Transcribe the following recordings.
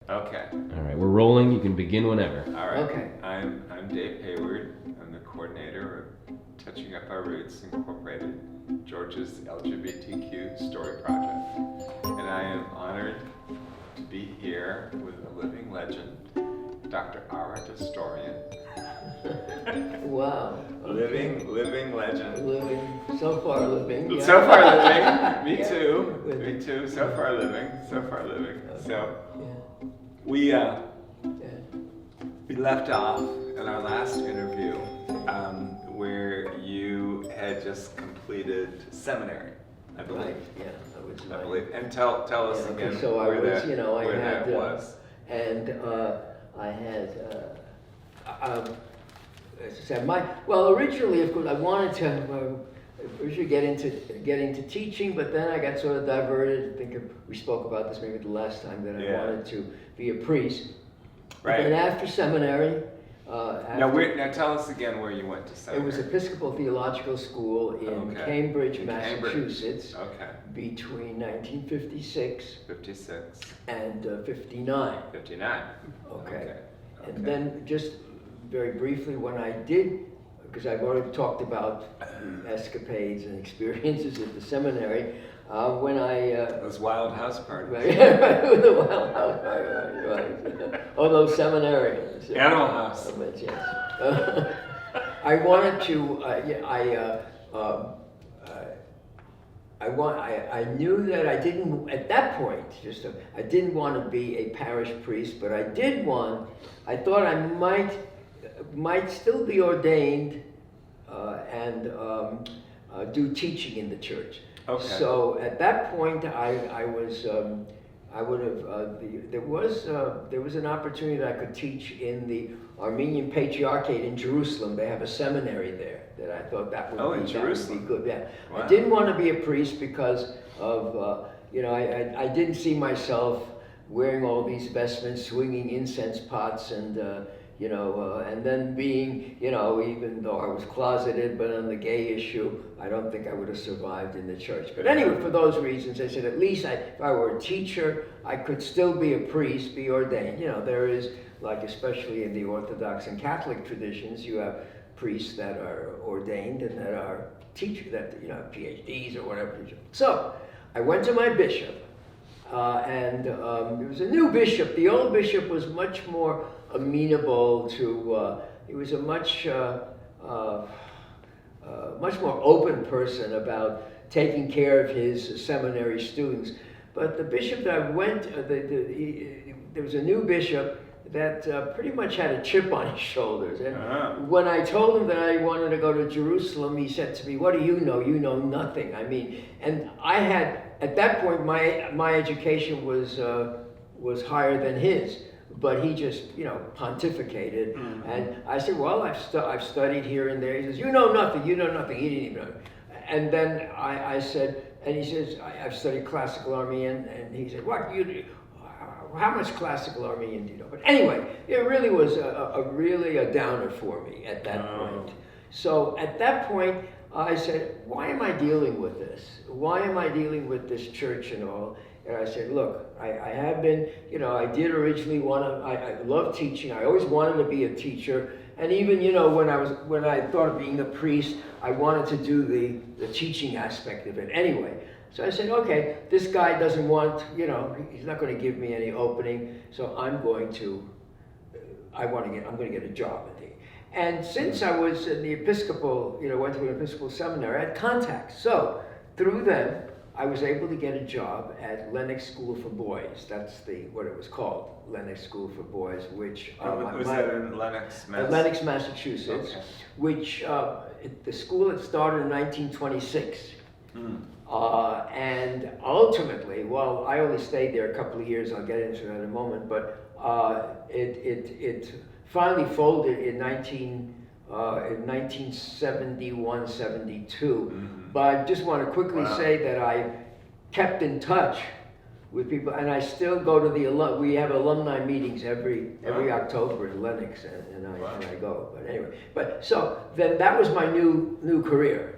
Okay. All right, we're rolling. You can begin whenever. All right. Okay. I'm Dave Hayward. I'm the coordinator of Touching Up Our Roots Incorporated, Georgia's LGBTQ Story Project. And I am honored to be here with a living legend, Dr. Ara Dostourian. Wow. Okay. Living legend. Living. So far living. Yeah. So far living. Me Yeah. too. Living. Me too. So far living. So far living. So Yeah. we Yeah. we left off in our last interview where you had just completed seminary, I believe. Right. Yeah. That was I right. believe. And tell us Yeah, again so where I was, that, I where had, that was. And I had, as I said, originally, of course, I wanted to originally get into teaching, but then I got sort of diverted. I think we spoke about this maybe the last time, that I wanted to be a priest. Right. And after seminary, Now tell us again where you went to it seminary. was Episcopal Theological School in Okay. Cambridge, In Massachusetts, Okay. between 1956 56. and 59. 59. Okay. And then just very briefly, when I did, because I've already talked about escapades and experiences at the seminary, when I... Those wild house parties. With the wild house, right. Oh, those seminarians. Animal House. But yes. I wanted to, I knew that I didn't, at that point, I didn't want to be a parish priest, but I thought I might still be ordained and do teaching in the church. Okay. So at that point, I would have, there was an opportunity that I could teach in the Armenian Patriarchate in Jerusalem. They have a seminary there that I thought that would be good. Yeah. Wow. I didn't want to be a priest because of, I didn't see myself wearing all these vestments, swinging incense pots, and and then being, even though I was closeted, but on the gay issue, I don't think I would have survived in the church. But anyway, for those reasons, I said at least if I were a teacher, I could still be a priest, be ordained. There is, like especially in the Orthodox and Catholic traditions, you have priests that are ordained and that are teachers, that, PhDs or whatever. So I went to my bishop, and it was a new bishop. The old bishop was much more amenable to, he was a much more open person about taking care of his seminary students. But the bishop that I went, there was a new bishop that pretty much had a chip on his shoulders. And when I told him that I wanted to go to Jerusalem, he said to me, "What do you know? You know nothing." I mean, and I had, at that point, my education was higher than his. But he just, pontificated. Mm-hmm. And I said, well, I've studied here and there. He says, you know nothing. He didn't even know. And then I said, and he says, I've studied classical Armenian. And he said, how much classical Armenian do you know? But anyway, it really was really a downer for me at that point. So at that point, I said, why am I dealing with this? Why am I dealing with this church and all? And I said, look, I have been, I did originally I love teaching. I always wanted to be a teacher. And even, when I thought of being a priest, I wanted to do the teaching aspect of it anyway. So I said, okay, this guy doesn't want, he's not going to give me any opening. So I'm going to get a job. And since I was in the Episcopal, went to an Episcopal seminary, I had contacts. So through them, I was able to get a job at Lenox School for Boys. That's what it was called, Lenox School for Boys, which... was that in Lenox, Massachusetts? Lenox, Massachusetts, okay. Which the school had started in 1926. And ultimately, well, I only stayed there a couple of years, I'll get into that in a moment, but it finally folded in 1971, 72. Mm-hmm. But I just want to quickly say that I kept in touch with people, and I still go to we have alumni meetings every October in Lenox, and I go. But anyway, so then that was my new career.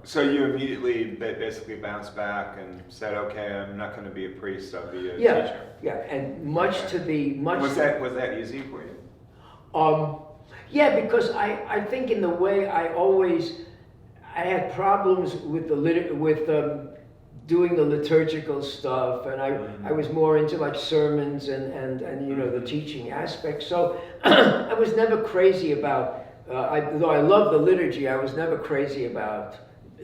So you immediately basically bounced back and said, okay, I'm not going to be a priest, I'll be a teacher. Yeah, and much Okay. to the much. Was that easy for you? Yeah, because I think in the way I had problems with doing the liturgical stuff, and I was more into like sermons and the teaching aspect. So I was never crazy about. Though I love the liturgy, I was never crazy about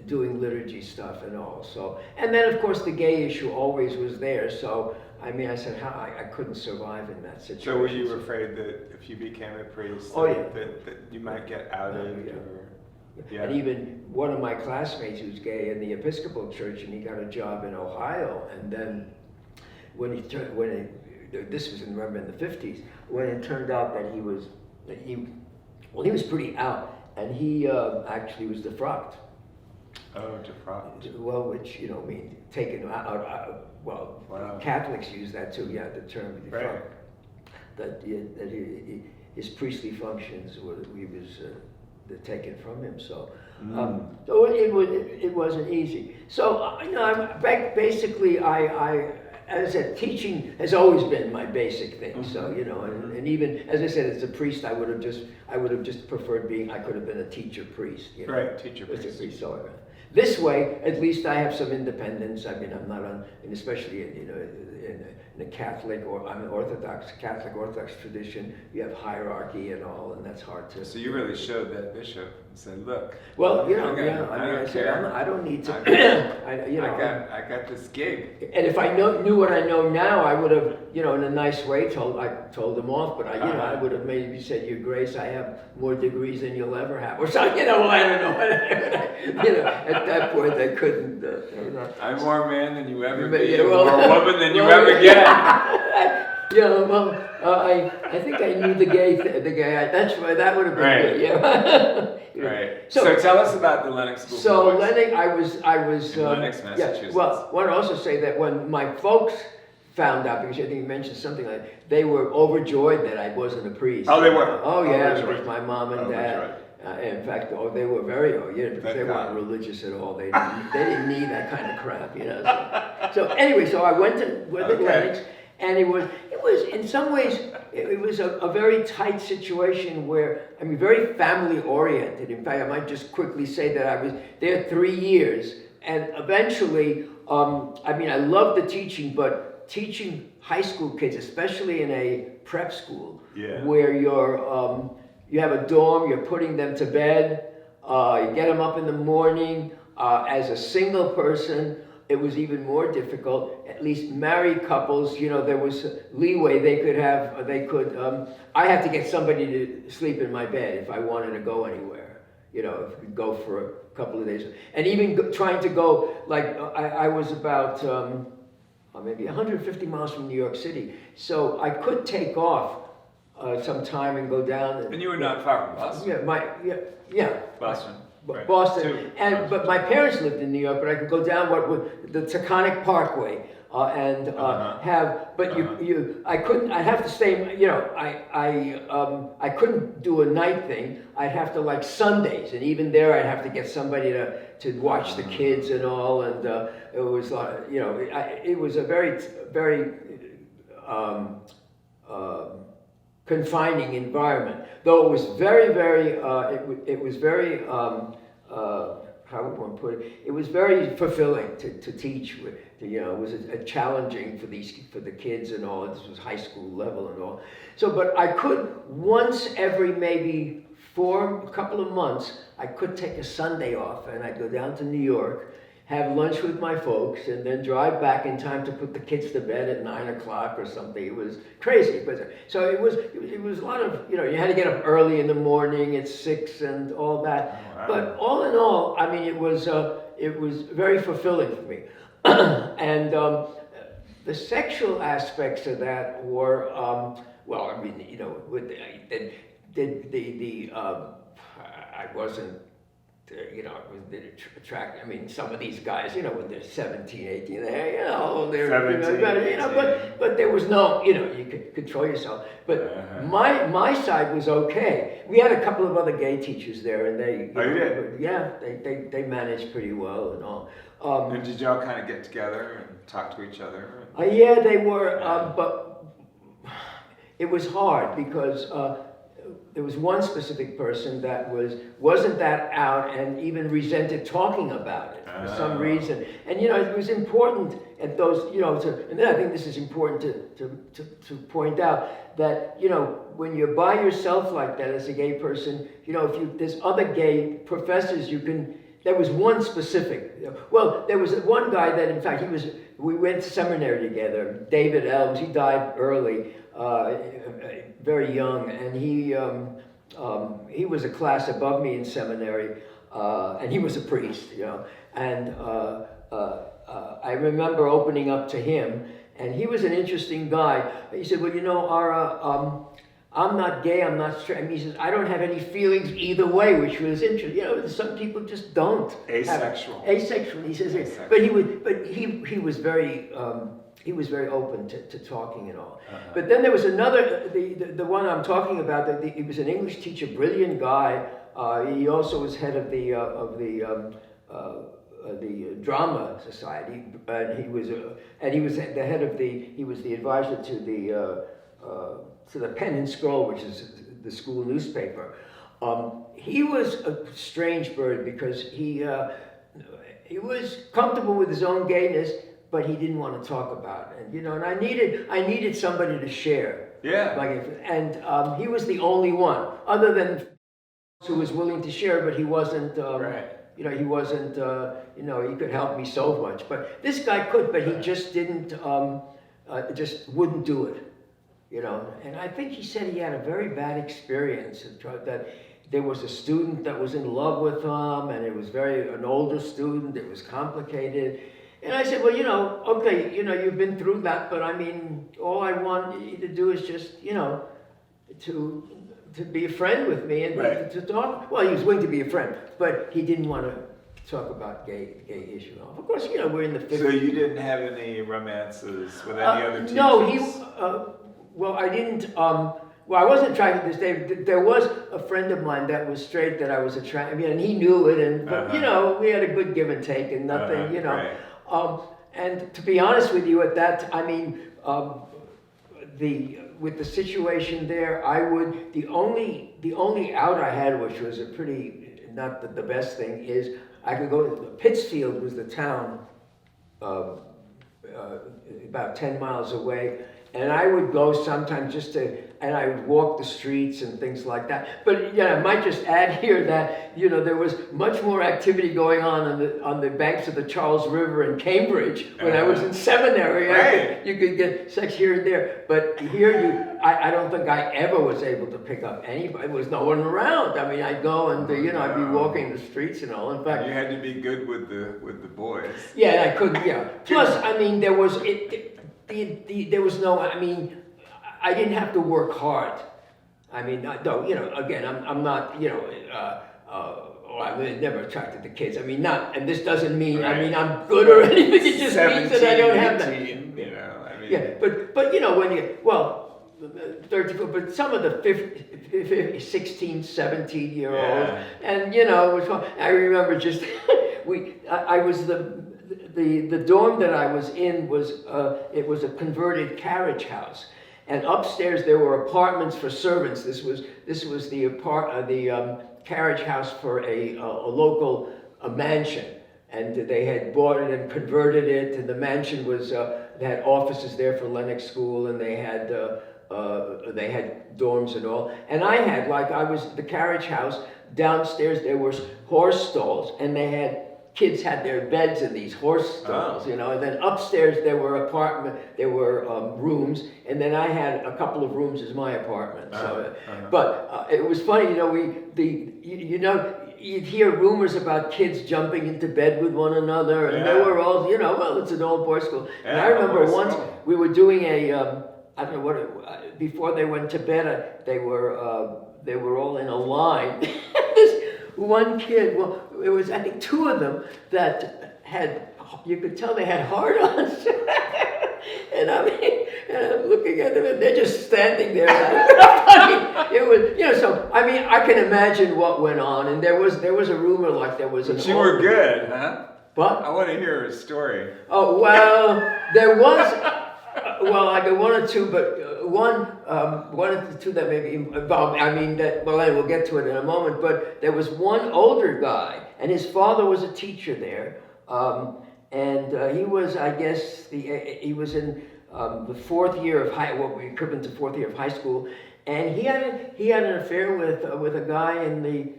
doing liturgy stuff and all. So, and then of course the gay issue always was there. So I said I couldn't survive in that situation. So were you afraid that if you became a priest, that you might get outed? Yeah. And even one of my classmates who's gay in the Episcopal Church, and he got a job in Ohio, and then this was in the 50s, when it turned out that he was pretty out, and he actually was defrocked. Oh, defrocked. Well, which taken out. Well, wow. Catholics use that too. Yeah, the term defrocked. Right. His priestly functions was taken from him. So, so it wasn't easy. So basically, as I said, teaching has always been my basic thing. So and even as I said, as a priest, I would have just preferred being. I could have been a teacher priest. Right, teacher priest. So this way, at least I have some independence. I mean, I'm not on, and especially in a Catholic or I'm an Orthodox tradition. You have hierarchy and all, and that's hard to. So you really showed that bishop and said, "Look." Well, I said I don't need to. I got this gig. And if I knew what I know now, I would have, in a nice way, told them off. But I would have maybe said, "Your Grace, I have more degrees than you'll ever have," or something. I don't know. At that point, I couldn't. I'm more man than you ever be, well, more woman than you ever get. I think I knew the gay. That's why that would have been right. good. Yeah. Right. So tell us about the Lenox School. So Lenox, I was. In Lenox, Massachusetts. Yeah, well, I want to also say that when my folks found out, because I think you mentioned something like they were overjoyed that I wasn't a priest. Oh, they were. Oh yeah, overjoyed. because my mom and dad. Overjoyed. In fact, they were very, because they weren't religious at all. They didn't need that kind of crap, So anyway, so I went to Lenox, and it was in some ways it was a very tight situation where very family oriented. In fact, I might just quickly say that I was there 3 years, and eventually, I loved the teaching, but teaching high school kids, especially in a prep school, where you have a dorm, you're putting them to bed, you get them up in the morning. As a single person, it was even more difficult. At least married couples, there was leeway. I had to get somebody to sleep in my bed if I wanted to go anywhere, go for a couple of days. And even trying to go, like I was about maybe 150 miles from New York City. So I could take off some time and go down. And you were not far from Boston. Boston. Right. Boston, but my parents lived in New York. But I could go down the Taconic Parkway and have. But I couldn't. I'd have to stay. I couldn't do a night thing. I'd have to like Sundays, and even there, I'd have to get somebody to watch the kids and all. And it was like it was a very very. Confining environment, though it was very, very. It was very. How would one put it? It was very fulfilling to teach. It was a challenging for the kids and all. This was high school level and all. So, but I could once every maybe a couple of months, I could take a Sunday off, and I'd go down to New York, have lunch with my folks, and then drive back in time to put the kids to bed at 9 o'clock or something. It was crazy, but so it was a lot of you had to get up early in the morning at 6 and all that. Oh, wow. But all in all, it was very fulfilling for me, and the sexual aspects of that were with I wasn't. you know, it was attract. I mean, some of these guys, you know, when they're 17, 18, they're 17, you know, but there was no, you know, you could control yourself. But my side was okay. We had a couple of other gay teachers there, and they, you did? Yeah, they managed pretty well and all. And did y'all kind of get together and talk to each other? Yeah, they were, but it was hard because there was one specific person that wasn't that out and even resented talking about it for some reason. And you know, it was important at those, you know, and then I think this is important to point out that, you know, when you're by yourself like that as a gay person, you know, if there's other gay professors, there was one specific, well, there was one guy that, in fact, we went to seminary together, David Elms. He died early, very young, and he was a class above me in seminary, and he was a priest, you know, and I remember opening up to him, and he was an interesting guy. He said, well, you know, Ara, I'm not gay, I'm not straight. I mean, he says, I don't have any feelings either way, which was interesting. You know, some people just don't. Asexual. Asexual. He says, asexual. but he was very open to talking and all. But then there was another, the one I'm talking about. He was an English teacher, brilliant guy. He also was head of the drama society, and he was the head of he was the advisor to the Pen and Scroll, which is the school newspaper. He was a strange bird because he was comfortable with his own gayness, but he didn't want to talk about it. And you know, and I needed somebody to share. Yeah. And he was the only one, other than who was willing to share, but he wasn't. Right. You know, he wasn't. You know, he could help me so much, but this guy could, but he just didn't. Just wouldn't do it. You know, and I think he said he had a very bad experience, that there was a student that was in love with him, and it was an older student. It was complicated. And I said, well, you know, okay, you know, you've been through that, but I mean, all I want you to do is just, you know, to be a friend with me and to talk. Well, he was willing to be a friend, but he didn't want to talk about gay issue. Of course, you know, we're in the 50s. So you didn't have any romances with any other teachers? No, well, I didn't. Well, I wasn't attracted to this day. There was a friend of mine that was straight that I was attracted. I mean, and he knew it, but you know, we had a good give and take and nothing. You know. Right. And to be honest with you, at that, I mean, with the situation there, the only out I had, which was a pretty not the best thing, is I could go to Pittsfield was the town, about 10 miles away. And I would go sometimes and I would walk the streets and things like that. But yeah, I might just add here that, you know, there was much more activity going on the banks of the Charles River in Cambridge when I was in seminary. Right. You could get sex here and there. But here I don't think I ever was able to pick up anybody. There was no one around. I mean, I'd go and, you know, I'd be walking the streets and all. In fact, you had to be good with the boys. Yeah, I couldn't, yeah. Plus, I mean, there was no, I mean, I didn't have to work hard. I mean, though, you know, again, I'm not, you know, I'm never attracted to kids. I mean, and this doesn't mean, I mean, I'm good or anything. It just means that I don't have that. 18, you know, I mean. Yeah, but you know, when you, well, 34, but some of the 16, 17-year-olds, and you know, I remember just, I was the dorm that I was in it was a converted carriage house, and upstairs there were apartments for servants. This was the carriage house for a local mansion, and they had bought it and converted it. And the mansion was they had offices there for Lenox School, and they had dorms and all. And I was the carriage house. Downstairs there were horse stalls, and kids had their beds in these horse stalls, you know, and then upstairs there were rooms, and then I had a couple of rooms as my apartment. So, but it was funny, you know, you'd hear rumors about kids jumping into bed with one another, and they were all, you know, well, it's an old boys' school. And I remember once we were doing I don't know before they went to bed, they were all in a line. This one kid, well, it was, I think, two of them that had, you could tell they had hard-ons. And I'm looking at them, and they're just standing there. I mean, it was, so, I mean, I can imagine what went on, and there was a rumor like there was an... But you were good, huh? What? I want to hear a story. Oh, well, there was, well, I got one or two, but one of the two that maybe involved, I mean, we'll get to it in a moment, but there was one older guy, and his father was a teacher there, and he was, I guess, he was in the fourth year of equivalent to fourth year of high school, and he had an affair with a guy in the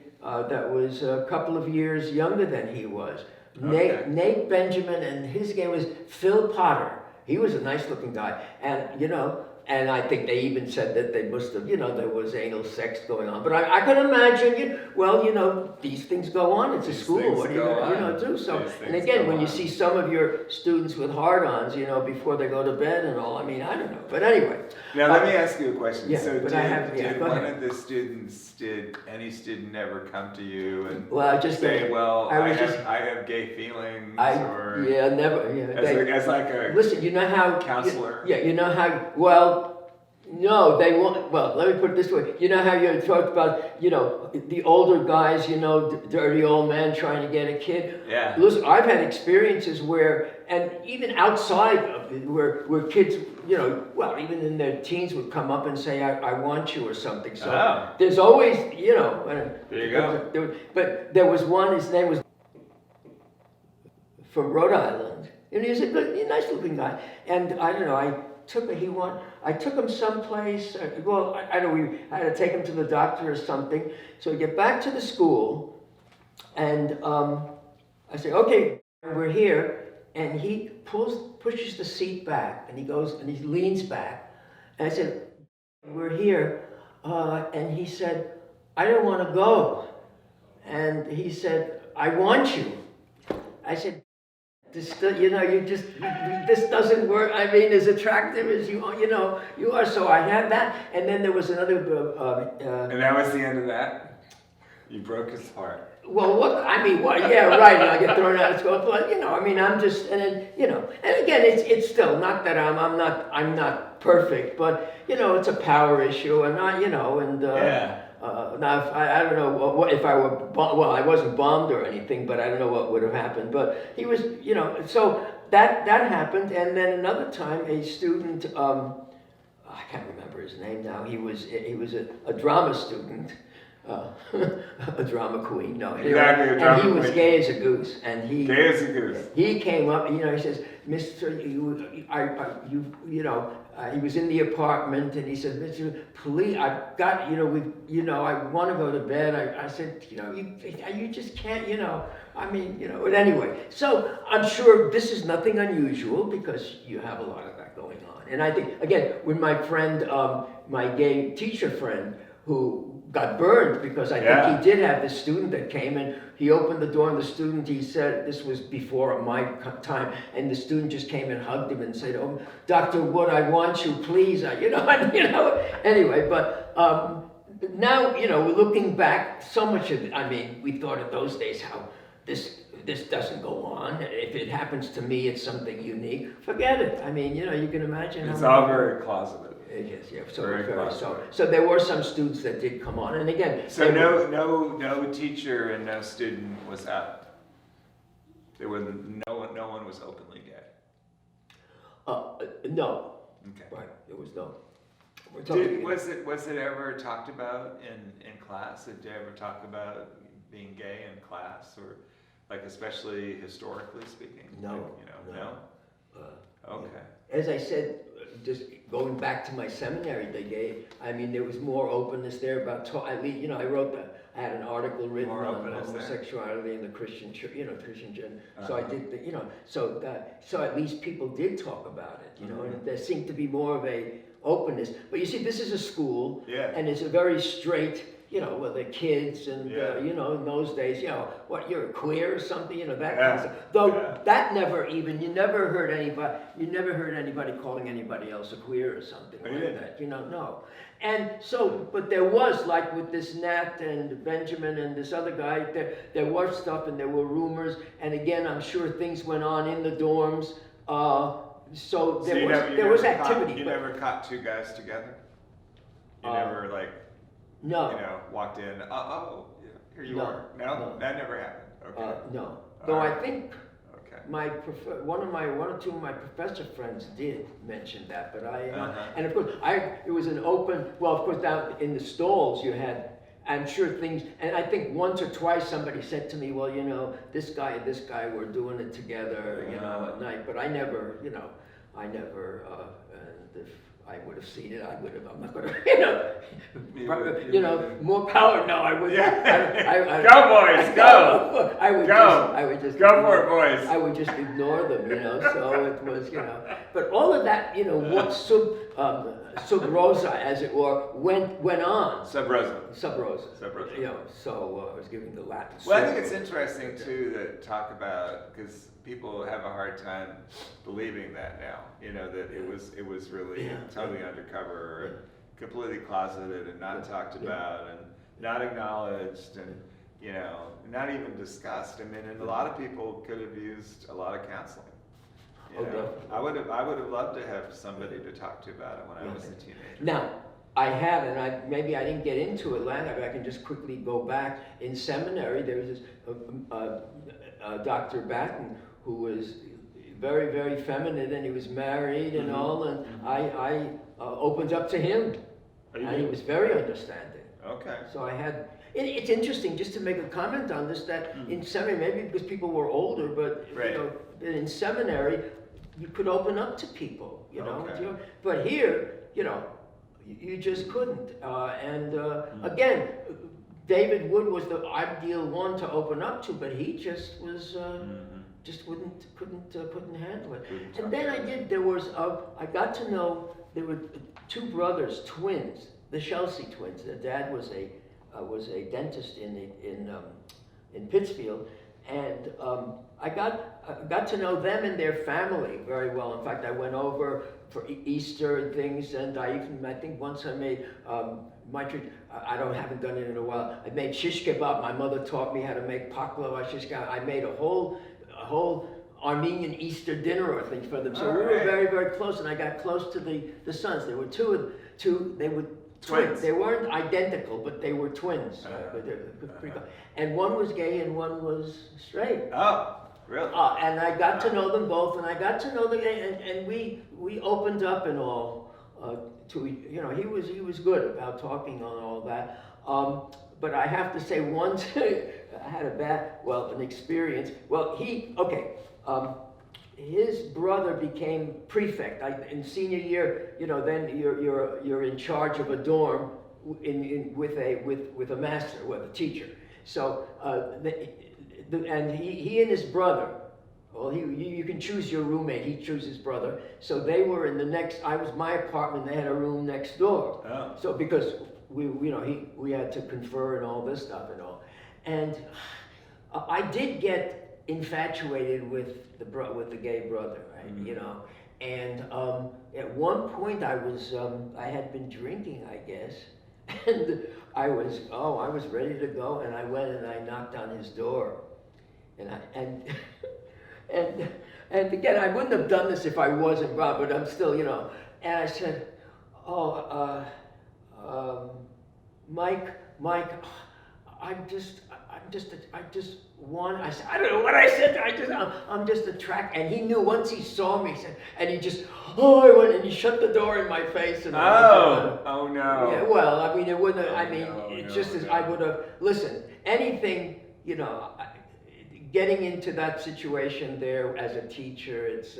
that was a couple of years younger than he was. Okay. Nate Benjamin, and his name was Phil Potter. He was a nice looking guy, and I think they even said that they must have, there was anal sex going on. But I can imagine, these things go on. It's a school. What are you going to do? So, and again, when you see some of your students with hard-ons, before they go to bed and all, I mean, I don't know. But anyway. Now, let me ask you a question. Yeah, so but did go one ahead. of the students, did any student ever come to you and Well, I just say, well, I just- have gay feelings, or never. Yeah, as like a listen, you know how counselor? You know how well. No, they won't. Well, let me put it this way. You know how you talked about, the older guys, dirty old man trying to get a kid? Yeah. Listen, I've had experiences where, and even outside of it, where kids, even in their teens would come up and say, I want you or something. So there's always, There you go. But there was one, his name was from Rhode Island, and he was a good, nice looking guy. And I don't know, I took him someplace. I don't know. I had to take him to the doctor or something. So we get back to the school, and I say, "Okay, we're here." And he pushes the seat back, and he goes and he leans back. And I said, "We're here," and he said, "I don't want to go." And he said, "I want you." I said, this doesn't work. I mean, as attractive as you are. So I had that, and then there was another. And that was the end of that. You broke his heart. Well, yeah, right. And I get thrown out of school, but I'm just, and then, and again, it's still not that I'm not perfect, but it's a power issue, and Yeah. Now, I don't know if I were, I wasn't bombed or anything, but I don't know what would have happened. But he was, so that happened. And then another time, a student, I can't remember his name now. He was a drama student, a drama queen. No, exactly, a drama and he was queen. gay as a goose. And Gay as a goose. he came up, he says, "Mr. He was in the apartment, and he said, "Mr. Please, I've got, I want to go to bed." I said, you just can't, But anyway, so I'm sure this is nothing unusual because you have a lot of that going on. And I think, again, when my friend, my gay teacher friend, who got burned because I think he did have this student that came and he opened the door, and the student, he said, this was before my time, and the student just came and hugged him and said, "Oh, Dr. Wood, I want you, please." Anyway, but now, looking back, so much of it, we thought in those days how this doesn't go on. If it happens to me, it's something unique. Forget it. You can imagine. It's all very closeted. It is, yeah. So Very so there were some students that did come on, and again. So no teacher and no student was out. There was no one was openly gay. No. Okay. Right. There was no. Was it ever talked about in class? Did you ever talk about being gay in class, or especially historically speaking? No. No. Okay. As I said, just going back to my seminary, there was more openness there about, I wrote that. I had an article written on homosexuality in the Christian church, Christian Gen. So I did so at least people did talk about it, and there seemed to be more of a openness. But you see, this is a school, and it's a very straight, with the kids and, in those days, what, you're a queer or something, that kind of stuff. Though that you never heard anybody calling anybody else a queer or something like that, no. And so, but there was, like with this Nat and Benjamin and this other guy, there was stuff and there were rumors, and again, I'm sure things went on in the dorms, so there was activity. You never caught two guys together? You never, like, no. walked in, here you are. No? That never happened. Okay. No. Though I think one or two of my professor friends did mention that, but and of course, it was an open, well, of course, down in the stalls you had, I'm sure things, and I think once or twice somebody said to me, well, this guy and this guy were doing it together, at night, but I never, and if I would have seen it, I'm not going to, more power, no, I wouldn't. Go, boys, go! I would just go for it, boys. I would just ignore them, so it was, but all of that, what sub rosa, as it were, went on. Sub rosa. So I was giving the Latin. Well, I think it's interesting, too, to talk about, because people have a hard time believing that now, that it was really totally undercover and completely closeted and not talked about and not acknowledged and, not even discussed. I mean, and a lot of people could have used a lot of counseling. I would have loved to have somebody to talk to about it when I was a teenager. Now, I had, and maybe I didn't get into Atlanta, but I can just quickly go back. In seminary, there was this Dr. Batten, who was very, very feminine, and he was married and all, and I opened up to him, and he was very understanding. Okay. So I had, it's interesting, just to make a comment on this, that in seminary, maybe because people were older, but in seminary, you could open up to people, but here, you just couldn't. Again, David Wood was the ideal one to open up to, but he just was, couldn't handle it. And then I got to know, there were two brothers, twins, the Chelsea twins. Their dad was a dentist in Pittsfield, and I got to know them and their family very well. In fact, I went over for Easter and things, and I think once I made I haven't done it in a while. I made shish kebab. My mother taught me how to make paklava shish kebab. I made a whole Armenian Easter dinner or things for them. So we were very, very close, and I got close to the sons. There were two. They were twins. They weren't identical, but they were twins. And one was gay and one was straight. Oh, really? And I got to know them both, and I got to know them, and we opened up and all. He was good about talking on all that. But I have to say, once I had an experience. Well, his brother became prefect. In senior year, then you're in charge of a dorm with a master, with a teacher. So and he and his brother. Well, you can choose your roommate. He chose his brother. So they were in the next. I was my apartment. They had a room next door. Oh. So because we had to confer and all this stuff and all, and I did get infatuated with the gay brother, right? Mm-hmm. And at one point I had been drinking, I guess, and I was ready to go, and I went and I knocked on his door, and again, I wouldn't have done this if I wasn't Rob, but I'm still, and I said, Mike, I said, I don't know what I said, I'm just attracted, and he knew once he saw me, and he just, I went, and he shut the door in my face, and oh no. Yeah, well, I mean, it wouldn't have, I would have, listen, anything, getting into that situation there as a teacher, it's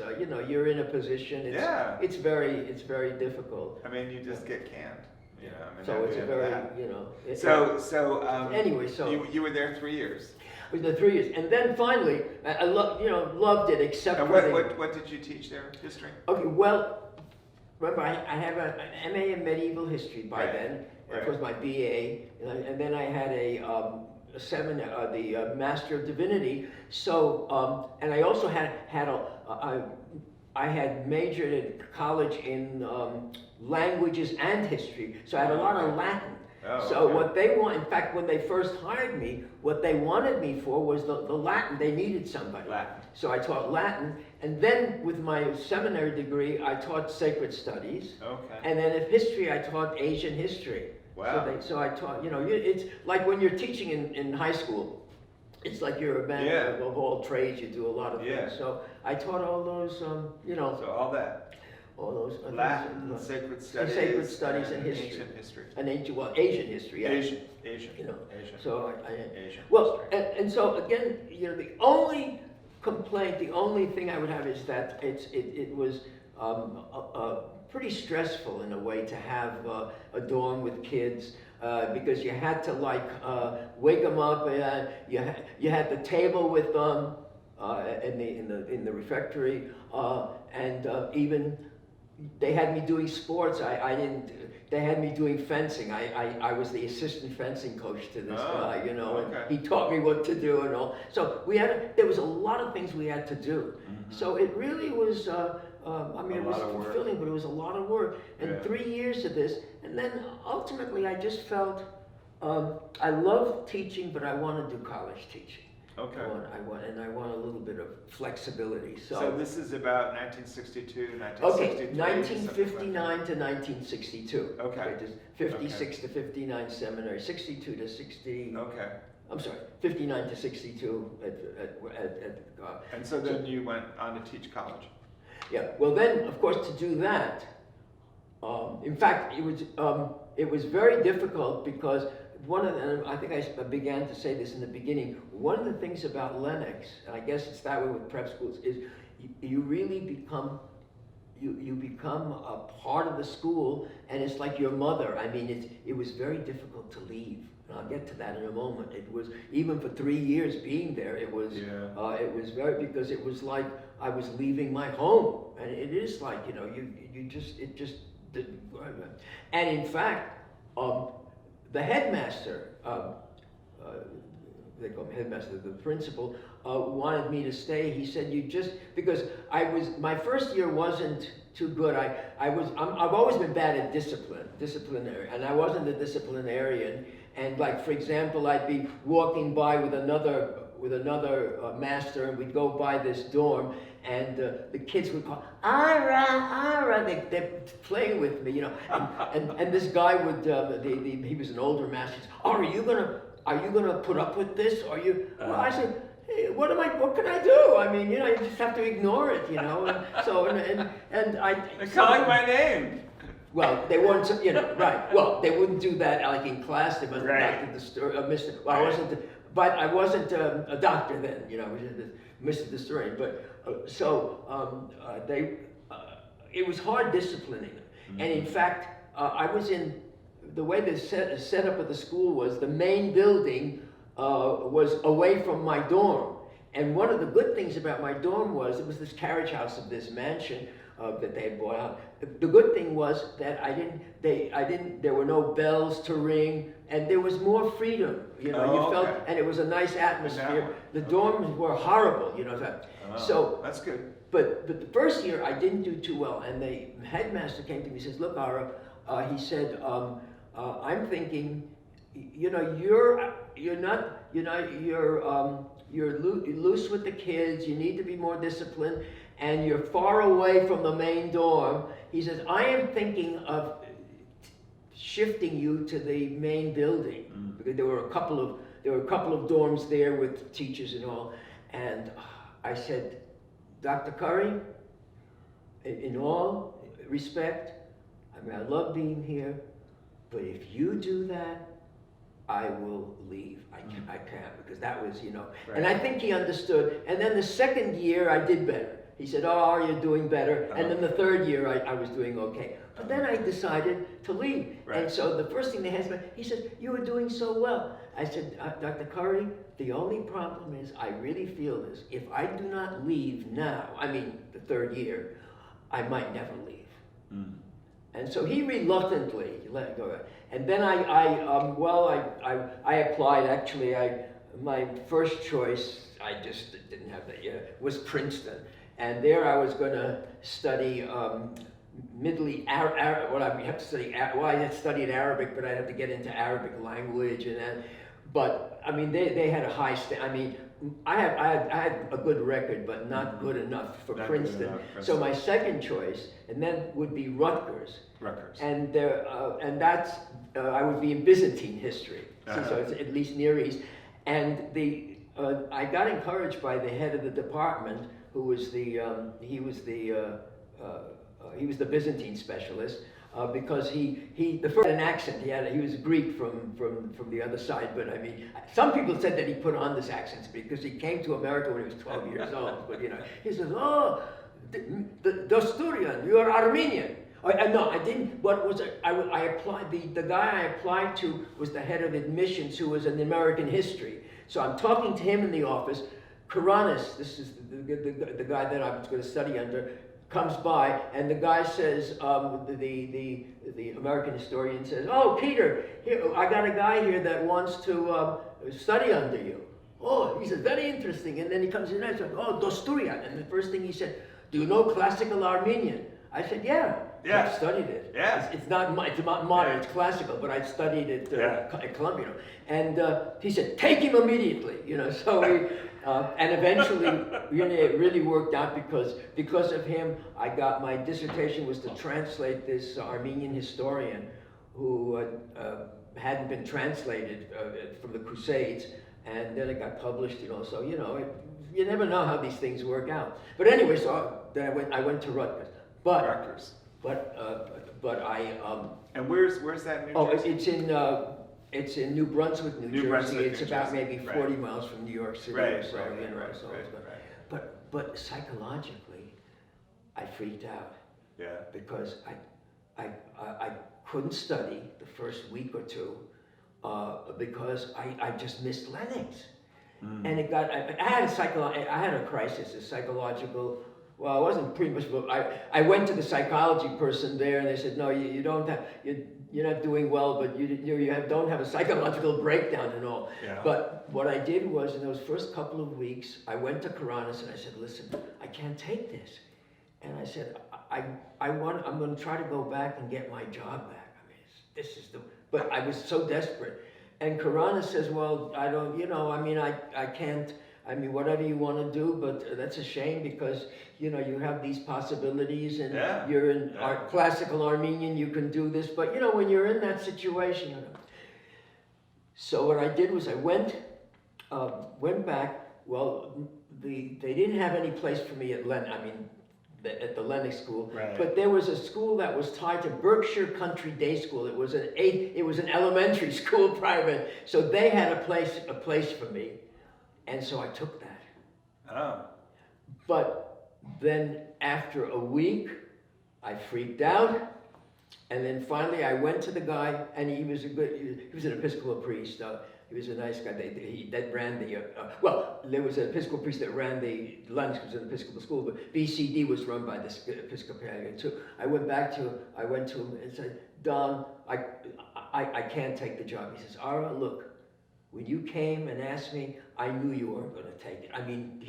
you're in a position. It's very difficult. I mean, you just get canned. So it's a very anyway. So you were there 3 years. I was there 3 years, and then finally I loved it. Except and for what did you teach there? History. Okay, well, remember, I have an MA in medieval history by Right, then. right. Of course, my BA, and then I had a seminar, the Master of Divinity. So, and I also I had majored in college in languages and history. So I had a lot of Latin. Oh, So okay. what they want, in fact, when they first hired me, what they wanted me for was the Latin. They needed somebody. Latin. So I taught Latin, and then with my seminary degree, I taught sacred studies. Okay. And then in history, I taught Asian history. Wow. So I taught, it's like when you're teaching in high school, it's like you're a man Yeah. of all trades, you do a lot of Yeah. things. So I taught all those, So all that. all those Latin, sacred studies. sacred studies and history. Ancient history. and Asian history, yeah. Asian. You know, Asian. So Asian. well, history. and so again, the only complaint, the only thing I would have is that it was pretty stressful in a way to have a dorm with kids because you had to wake them up. You had the table with them in the refectory, and even they had me doing sports. I didn't. They had me doing fencing. I was the assistant fencing coach to this guy, okay. and he taught me what to do and all. So there was a lot of things we had to do. Mhm. So it really was. It was lot of work. fulfilling, but it was a lot of work. And Yeah. 3 years of this, and then ultimately I just felt I love teaching, but I want to do college teaching. Okay. I want a little bit of flexibility. So this is about 1962, Okay, 1963. 1959 to 1962. Okay. Just 56 to 59 seminary, 62 to 60. Okay. I'm sorry, 59 to 62 And so then you went on to teach college. Yeah. Well, then of course to do that, in fact, it was very difficult because and I think I began to say this in the beginning, one of the things about Lenox, and I guess it's that way with prep schools, is you really become a part of the school, and it's like your mother. I mean, it was very difficult to leave. And I'll get to that in a moment. It was, even for 3 years being there, it was because it was like I was leaving my home. And it is like, it just didn't. And in fact, the headmaster, they call him headmaster, the principal, wanted me to stay. He said, because my first year wasn't too good. I've always been bad at disciplinary, and I wasn't a disciplinarian. And like, for example, I'd be walking by with another master, and we'd go by this dorm, and the kids would call, Ara, Ara, they're playing with me, and this guy would, he was an older master, he said, are you gonna put up with this? Well, I said, hey, what can I do? I mean, you just have to ignore it, and so, and I. They're calling my name. Well, they weren't, right. Well, they wouldn't do that like in class. They must have Right. Dr. Mr. Well, I wasn't a doctor then, I was Mr. Dostourian. But it was hard disciplining them. Mm-hmm. And in fact, I was the way the setup of the school was, the main building was away from my dorm. And one of the good things about my dorm was, it was this carriage house of this mansion that they had bought out. The good thing was that there were no bells to ring, and there was more freedom, you felt, and it was a nice atmosphere. The dorms were horrible, so. That's good. But the first year I didn't do too well, and the headmaster came to me and says, look, Ara, he said, I'm thinking, you're loose with the kids, you need to be more disciplined, and you're far away from the main dorm. He says, I am thinking of shifting you to the main building, because there were a couple of dorms there with teachers and all. And I said, Dr. Curry, in all respect, I mean, I love being here, but if you do that, I will leave. I can't, because that was, Right. And I think he understood. And then the second year I did better. He said, oh, you're doing better. And then the third year I was doing okay. But then I decided to leave. Right. And so the first thing they asked me, he said, you were doing so well. I said, Dr. Curry, the only problem is I really feel this. If I do not leave now, I mean the third year, I might never leave. And so he reluctantly let it go. And then I applied. Actually, my first choice, I just didn't have that yet, was Princeton. And there I was going to study Middle East, I had studied Arabic, but I'd have to get into Arabic language and that. But I mean, they had a high I mean, I had a good record, but not good enough for Princeton. So my second choice, and then would be Rutgers. And that's I would be in Byzantine history, so it's at least Near East. And I got encouraged by the head of the department, who was he was the Byzantine specialist. Because he the first an accent he was Greek from the other side, but I mean some people said that he put on this accent because he came to America when he was 12 years old. But he says, "Oh, Dostourian, you are Armenian." No, I didn't. What was it? I applied. The guy I applied to was the head of admissions, who was in American history. So I'm talking to him in the office. Karanis, this is the guy that I was going to study under, comes by, and the guy says, the American historian says, "Oh, Peter, here, I got a guy here that wants to study under you." Oh, he says, "Very interesting." And then he comes in and says, "Oh, Dostourian." And the first thing he said, "Do you know classical Armenian?" I said, "Yeah. I've studied it. Yeah. It's not modern, it's classical, but I studied it at Columbia." And he said, "Take him immediately." So we, and eventually, it really worked out because of him. I got my dissertation was to translate this Armenian historian who hadn't been translated from the Crusades, and then it got published. So you never know how these things work out. But anyway, so then I went to Rutgers, But I and where's that in New Jersey? It's in New Brunswick, New Jersey. Brunswick, it's New about Jersey. maybe 40 miles from New York City or so. Right. But psychologically, I freaked out. Yeah. Because I couldn't study the first week or two because I just missed Lenox. And it got I had a crisis, a psychological. Well, it wasn't pretty much. I went to the psychology person there, and they said, "No, you don't have. You're not doing well, but don't have a psychological breakdown and all." Yeah. But what I did was, in those first couple of weeks, I went to Karanis and I said, "Listen, I can't take this," and I said, I'm going to try to go back and get my job back. I mean, this is the. But I was so desperate, and Karanis says, "Well, I don't. I can't." I mean, whatever you want to do, but that's a shame because, you have these possibilities and you're in classical Armenian, you can do this, but, when you're in that situation, So what I did was I went back. Well, they didn't have any place for me at at the Lenox School, but there was a school that was tied to Berkshire Country Day School. It was an elementary school, private, so they had a place for me. And so I took that. Oh. But then after a week, I freaked out. And then finally I went to the guy, and he was an Episcopal priest. He was a nice guy. That ran there was an Episcopal priest that ran the Lenox, was an Episcopal school, but BCD was run by this Episcopalian. So I went to him and said, "Don, I can't take the job." He says, "Ara, look, when you came and asked me, I knew you weren't going to take it." I mean,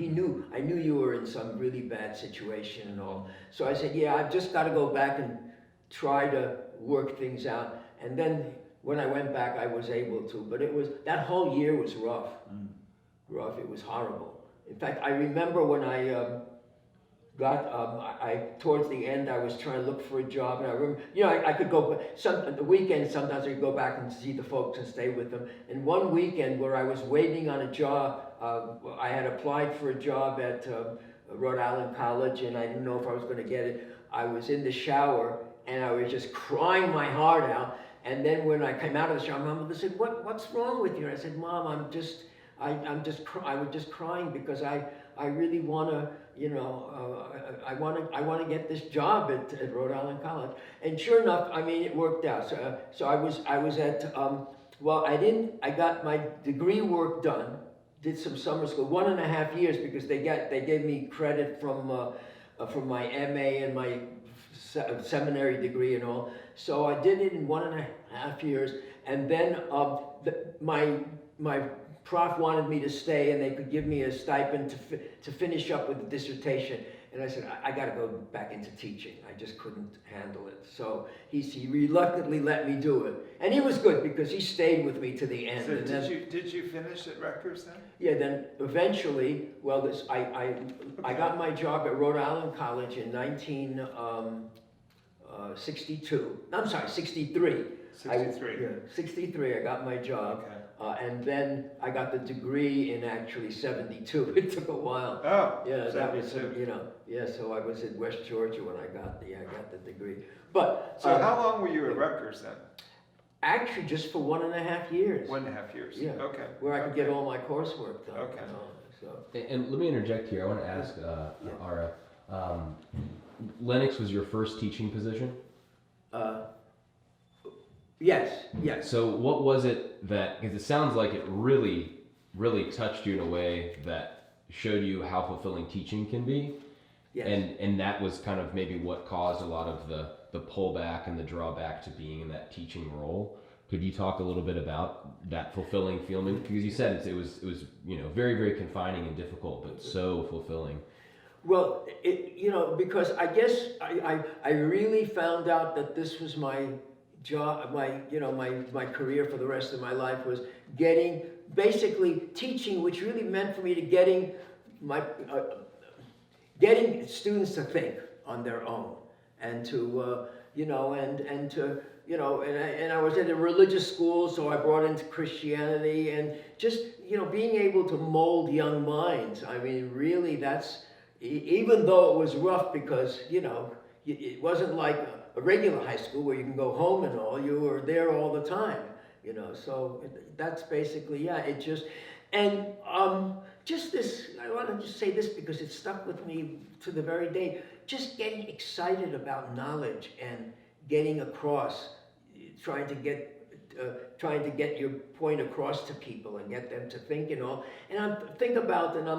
I knew you were in some really bad situation and all. So I said, "Yeah, I've just got to go back and try to work things out." And then when I went back, I was able to. But that whole year was rough. Rough, it was horrible. In fact, I remember when I towards the end, I was trying to look for a job, and I remember, I could go, the weekend, sometimes I could go back and see the folks and stay with them. And one weekend where I was waiting on a job, I had applied for a job at Rhode Island College, and I didn't know if I was going to get it. I was in the shower, and I was just crying my heart out. And then when I came out of the shower, my mother said, "What's wrong with you?" And I said, "Mom, I was just crying because I really want to, I want to get this job at Rhode Island College." And sure enough, I mean, it worked out. So I was at, I got my degree work done, did some summer school, 1.5 years, because they gave me credit from my MA and my seminary degree and all. So I did it in 1.5 years, and then my prof wanted me to stay, and they could give me a stipend to finish up with the dissertation. And I said, I got to go back into teaching. I just couldn't handle it. So he reluctantly let me do it, and he was good because he stayed with me to the end. So and did you finish at Rutgers then? yeah, then eventually, well, I got my job at Rhode Island College in 1962. I'm sorry, 63. 63. 63, I got my job. Okay. And then I got the degree in actually 72. It took a while. Oh, Yeah, that was, 72. so I was in West Georgia when I got the degree. But So how long were you at Rutgers then? actually, just for 1.5 years. 1.5 years. Yeah. Okay. Where I could get all my coursework done. Okay. So. And let me interject here. I want to ask Ara. Lenox was your first teaching position. Yes. So what was it that? Because it sounds like it really, really touched you in a way that showed you how fulfilling teaching can be. Yes. And that was kind of maybe what caused a lot of the pullback and the drawback to being in that teaching role. Could you talk a little bit about that fulfilling feeling? Because you said it was very, very confining and difficult, but so fulfilling. Well, because I guess I really found out that this was my job, my career for the rest of my life was basically teaching, which really meant for me to getting students to think on their own, and to and I was at a religious school, so I brought into Christianity, and just being able to mold young minds. I mean, really, that's, even though it was rough because it wasn't like a regular high school where you can go home and all. You were there all the time, so that's basically, it just, and just this, I want to just say this because it stuck with me to the very day, just getting excited about knowledge and getting across, trying to get your point across to people and get them to think and all. And I'm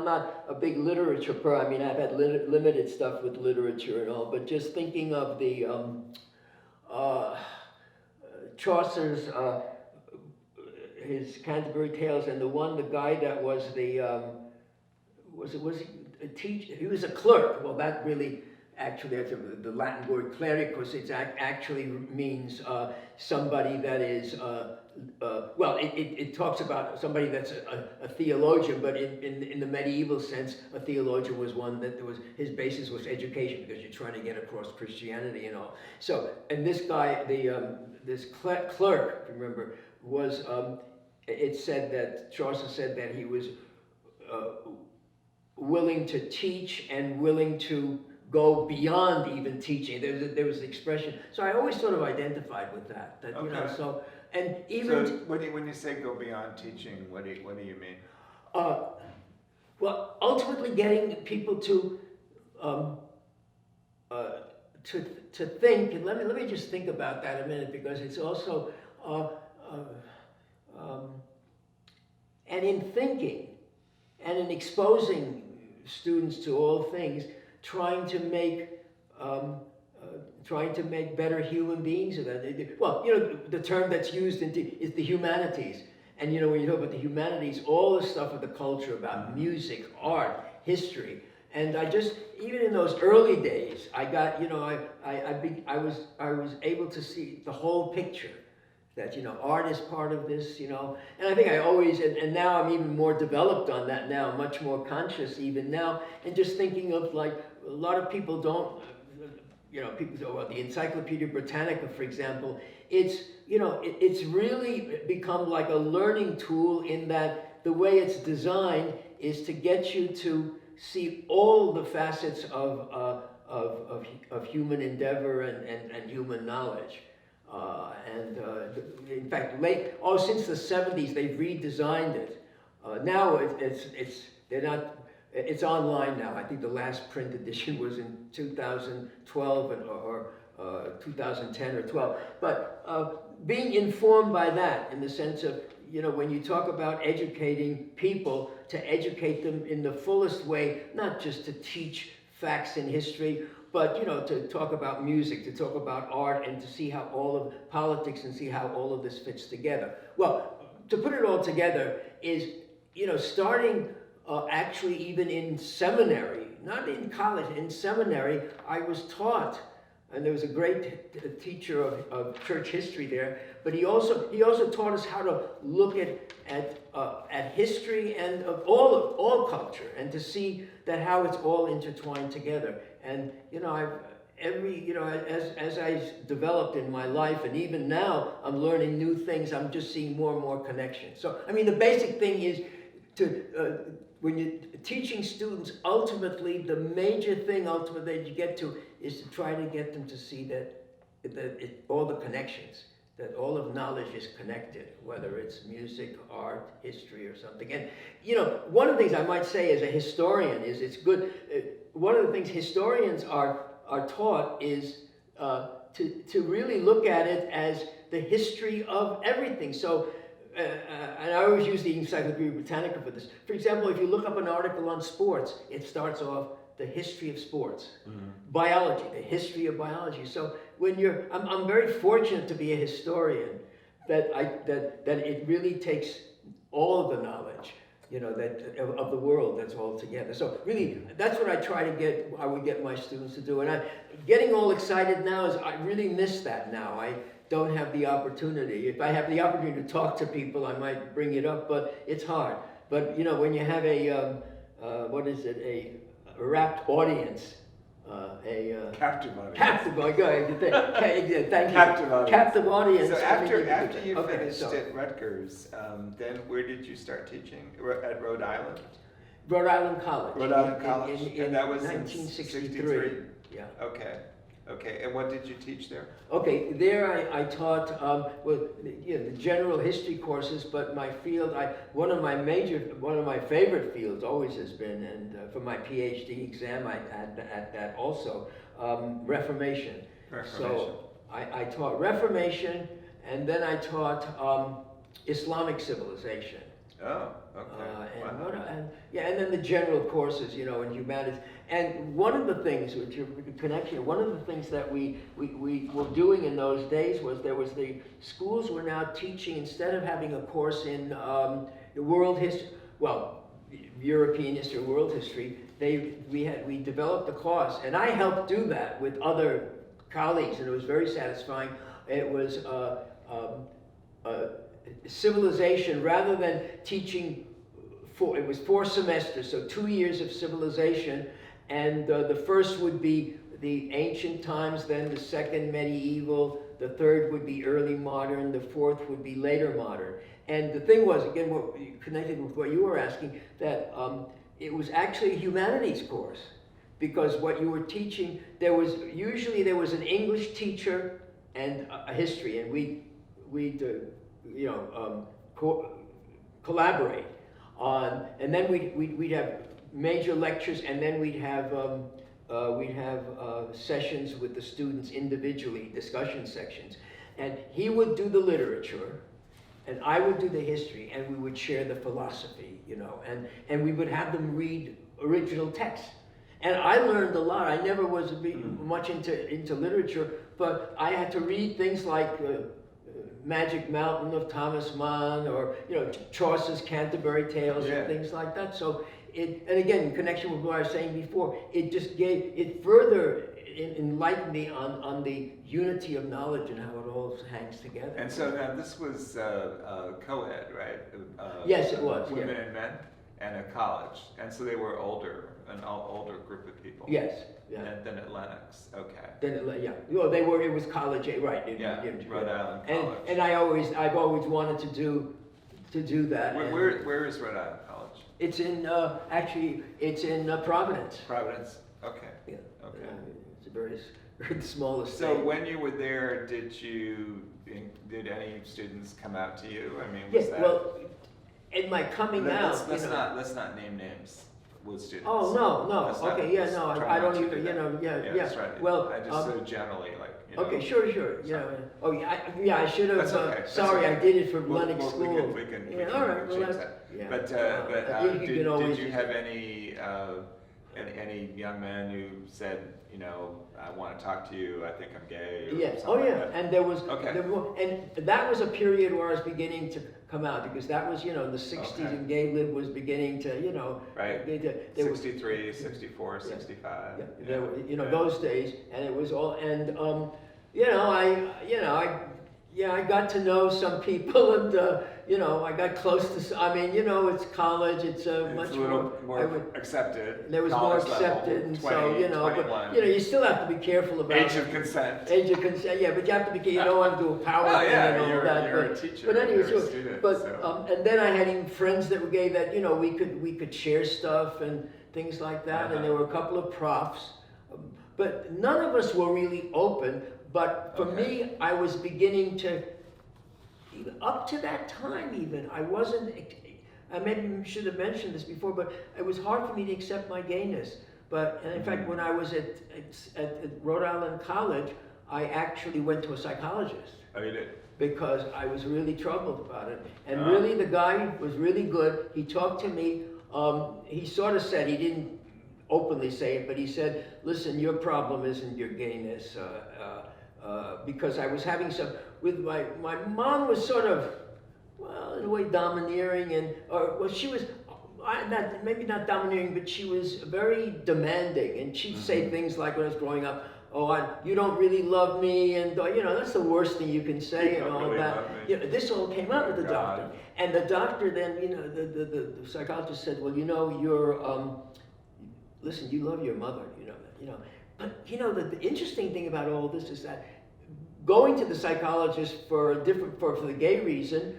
not a big literature person. I mean, I've had limited stuff with literature and all, but just thinking of the Chaucer's his Canterbury Tales, and the guy that was was he a teacher? He was a clerk. Well, that really. Actually, that's the Latin word clericus. It actually means somebody that is, it talks about somebody that's a theologian, but in the medieval sense, a theologian was one that his basis was education, because you're trying to get across Christianity and all. So, and this guy, this clerk, remember, was, it said that, Chaucer said that he was willing to teach and willing to go beyond even teaching. There was an expression. So I always sort of identified with that. Okay. So, and even So when you say go beyond teaching, what do you mean? well, ultimately getting people to think. And let me just think about that a minute, because it's also and in thinking and in exposing students to all things, trying to make better human beings. Well, the term that's used is the humanities. And when you talk about the humanities, all the stuff of the culture about music, art, history. And I just, even in those early days, I got, I was able to see the whole picture. That, art is part of this, and I think I always, and now I'm even more developed on that now, much more conscious even now, and just thinking of, like, a lot of people don't, people say, well, the Encyclopedia Britannica, for example, it's really become like a learning tool, in that the way it's designed is to get you to see all the facets of human endeavor and human knowledge. In fact, since the 70s, they've redesigned it. Now it's online now. I think the last print edition was in 2012 or 2010 or 12. But being informed by that, in the sense of, when you talk about educating people, to educate them in the fullest way, not just to teach facts in history, but to talk about music, to talk about art, and to see how all of politics and see how all of this fits together. Well, to put it all together is, starting actually even in seminary, not in college, in seminary, I was taught, and there was a great teacher of church history there, but he also taught us how to look at history and of all culture, and to see that how it's all intertwined together. And as I developed in my life, and even now I'm learning new things, I'm just seeing more and more connections. So I mean, the basic thing is when you're teaching students, ultimately the major thing that you get to is to try to get them to see that all the connections, that all of knowledge is connected, whether it's music, art, history, or something. And one of the things I might say as a historian is it's good. One of the things historians are taught is to really look at it as the history of everything. So, and I always use the Encyclopedia Britannica for this. For example, if you look up an article on sports, it starts off the history of sports, biology, the history of biology. So when I'm very fortunate to be a historian, that it really takes all of the knowledge, that of the world, that's all together. So really, that's what I would get my students to do. And I'm getting all excited now is I really miss that now. I don't have the opportunity. If I have the opportunity to talk to people, I might bring it up, but it's hard. But when you have a rapt audience, Captive audience. Captive audience. Thank you. Captive audience. Captive audience. So after you Okay, finished so at Rutgers, then where did you start teaching? At Rhode Island? Rhode Island College. Rhode Island College, in and that was 1963. in Yeah. Okay. And what did you teach there? Okay, there I taught the general history courses, but my field, one of my favorite fields always has been, and for my PhD exam I had that also, Reformation. So I taught Reformation, and then I taught Islamic civilization. Oh, okay. And then the general courses, in humanities. And one of the things, with your connection, one of the things that we were doing in those days was the schools were now teaching, instead of having a course in world history, European history, world history, we developed a course, and I helped do that with other colleagues, and it was very satisfying. It was civilization, rather than teaching it was 4 semesters, so 2 years of civilization, and the first would be the ancient times, then the second medieval, the third would be early modern, the fourth would be later modern. And the thing was, again, connected with what you were asking, that it was actually a humanities course, because what you were teaching, there was an English teacher and a history, and we'd collaborate on, and then we'd have major lectures, and then we'd have sessions with the students individually, discussion sections, and he would do the literature, and I would do the history, and we would share the philosophy, and we would have them read original texts. And I learned a lot. I never was much into literature, but I had to read things like Magic Mountain of Thomas Mann, or Chaucer's Canterbury Tales, and things like that. So and again, in connection with what I was saying before, it further enlightened me on the unity of knowledge and how it all hangs together. And so now this was co-ed, right? Yes, it was. Women and men, and a college, and so they were an older group of people. Yes. Yeah. And then at Lenox, okay. Well, it was college, right? Rhode Island College. And I've always wanted to do that. Where is Rhode Island College? It's in it's in Providence. Providence. Okay. Yeah. Okay. It's a very small estate. So when you were there, did any students come out to you? I mean, was yes. that? Well, in my coming out, let's not name names with students. Oh no. Okay. Yeah. No. I don't even. Yeah. That's right. Well, I just so generally Okay. Sure. Oh yeah. I should have. That's okay. Sorry, I did it for Lenox School. We can all right. Well, change that. Yeah. But you can did always you have any any young men who said, you know, I want to talk to you, I think I'm gay, or Yes. something Oh, yeah. like that? And there was, Okay. and that was a period where I was beginning to come out, because that was, you know, the 60s, Okay. and gay lib was beginning to, you know, Right. there was, 63, 64, Yeah. 65. yeah, there were, you know, Yeah. those days, and it was all, and you know, I got to know some people, and you know, I got close to. I mean, you know, it's college. It's much It's a little more. more accepted. There was more college level, accepted, and 20, so you know, 21. but you know, you still have to be careful about Age of consent. Age of consent, yeah, but you have to be. You don't want to do a power Oh, thing yeah, and all you're, that. you're but, a teacher. but anyway, you're a so, student, but so. and then I had even friends that were gay that, you know, we could share stuff and things like that, and there were a couple of profs, but none of us were really open. But for Okay. me, I was beginning to, even up to that time, even I wasn't. I maybe should have mentioned this before, but it was hard for me to accept my gayness. But and in fact, when I was at Rhode Island College, I actually went to a psychologist Oh, you did? because I was really troubled about it. And Ah. really, the guy was really good. He talked to me. He sort of said, he didn't openly say it, but he said, listen, your problem isn't your gayness. Because I was having some, with my mom was sort of, well, in a way domineering, and, or, well, she was, maybe not domineering, but she was very demanding. And she'd say things like when I was growing up, oh, you don't really love me, and you know, that's the worst thing you can say, You and don't all really that. love me. You know, this all came out with the God. doctor, and the doctor then, you know, the psychologist said, well, you know, you're, listen, you love your mother, you know. But you know, the interesting thing about all this is that going to the psychologist for the gay reason,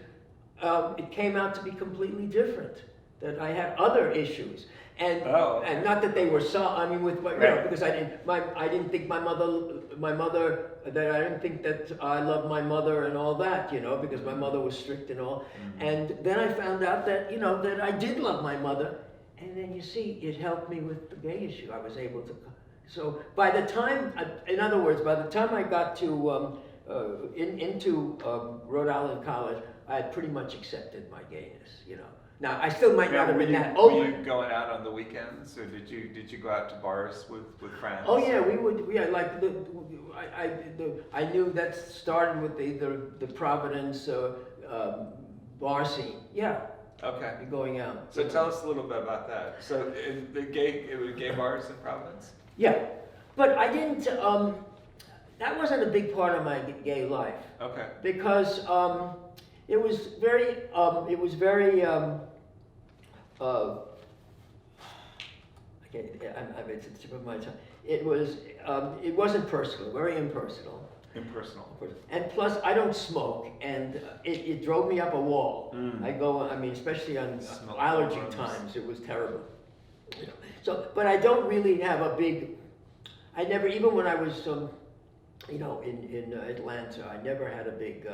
it came out to be completely different. That I had other issues. And Oh, okay. and not that they were I mean, with my, you know, Right. because I didn't think my mother that I didn't think that I loved my mother and all that, you know, because my mother was strict and all. And then I found out that, you know, that I did love my mother, and then you see, it helped me with the gay issue. I was able to. So by the time, in other words, by the time I got to into Rhode Island College, I had pretty much accepted my gayness, you know. Now, I still might not have been that Were open. you going out on the weekends, or did you go out to bars with friends? Oh yeah, we would. Yeah, like I knew that started with the Providence bar scene. Yeah, Okay. going out. So tell us a little bit about that. So it was gay bars in Providence? Yeah, but I didn't. That wasn't a big part of my gay life. Okay. Because it was very, it's at the tip of my tongue. It wasn't personal, very impersonal. Impersonal. And plus, I don't smoke, and it drove me up a wall. I mean, especially on Smoke allergy alarms. times, it was terrible. You know. So, but I don't really have a big, I never, even when I was, you know, in Atlanta, I never had a big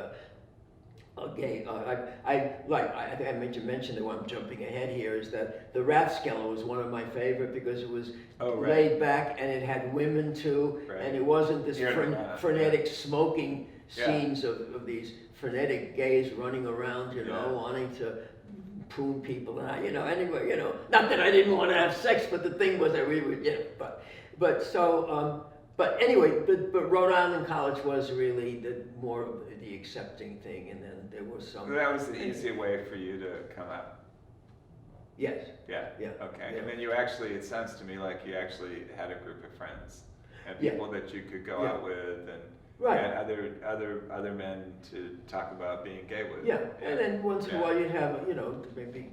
gay. I think I mentioned that. What I'm jumping ahead here is that the Rathskeller was one of my favorite because it was laid back and it had women too, and it wasn't this frenetic smoking scenes of these frenetic gays running around, you know, wanting to poon people, and you know, anyway, you know, not that I didn't want to have sex, but the thing was that we would, you know, but so. But anyway, but Rhode Island College was really more of the accepting thing, and then there was some. So that was the easy way for you to come out. Yes. Yeah. Yeah. Okay. Yeah. And then you actually, it sounds to me like you actually had a group of friends and people that you could go out with, and other men to talk about being gay with. Yeah, and then once in a while you'd have, you know, maybe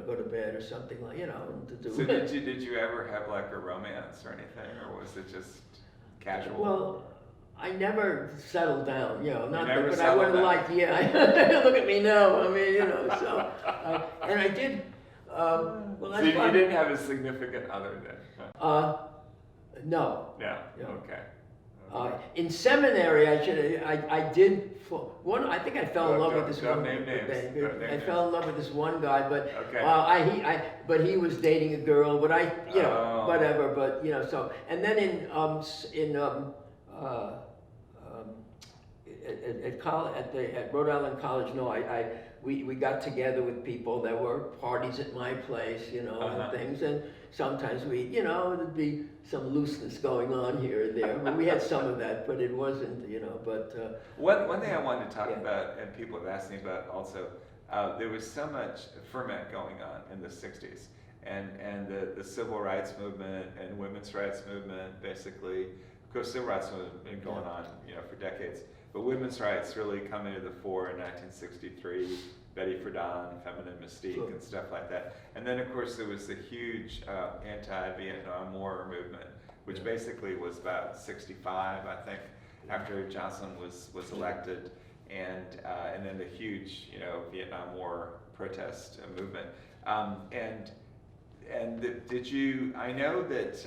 go to bed or something like, you know, and to do. So did you ever have like a romance or anything, or was it just casual? Well, I never settled down, you know, not never that, but I settled would have down. liked, look at me now, I mean, you know, so, and I did, well, So that's you fine. didn't have a significant other then? Huh? No. Yeah. Yeah. Okay. In seminary, I did. I think I fell in love with this Don't one. name names. Don't name I names. fell in love with this one guy, but Okay. but he was dating a girl. But you know, Oh. whatever. But you know, so and then at Rhode Island College, no, we got together with people. There were parties at my place, and things, and sometimes there'd be some looseness going on here and there. But we had some of that, but it wasn't, but. One thing I wanted to talk about, and people have asked me about also, there was so much ferment going on in the 60s. And the civil rights movement and women's rights movement, basically, of course, civil rights movement has been going on, for decades. But women's rights really coming to the fore in 1963, Betty Friedan, feminine mystique, and stuff like that. And then, of course, there was the huge anti-Vietnam War movement, which basically was about 65, I think, after Johnson was elected, and then the huge, Vietnam War protest movement. Did you? I know that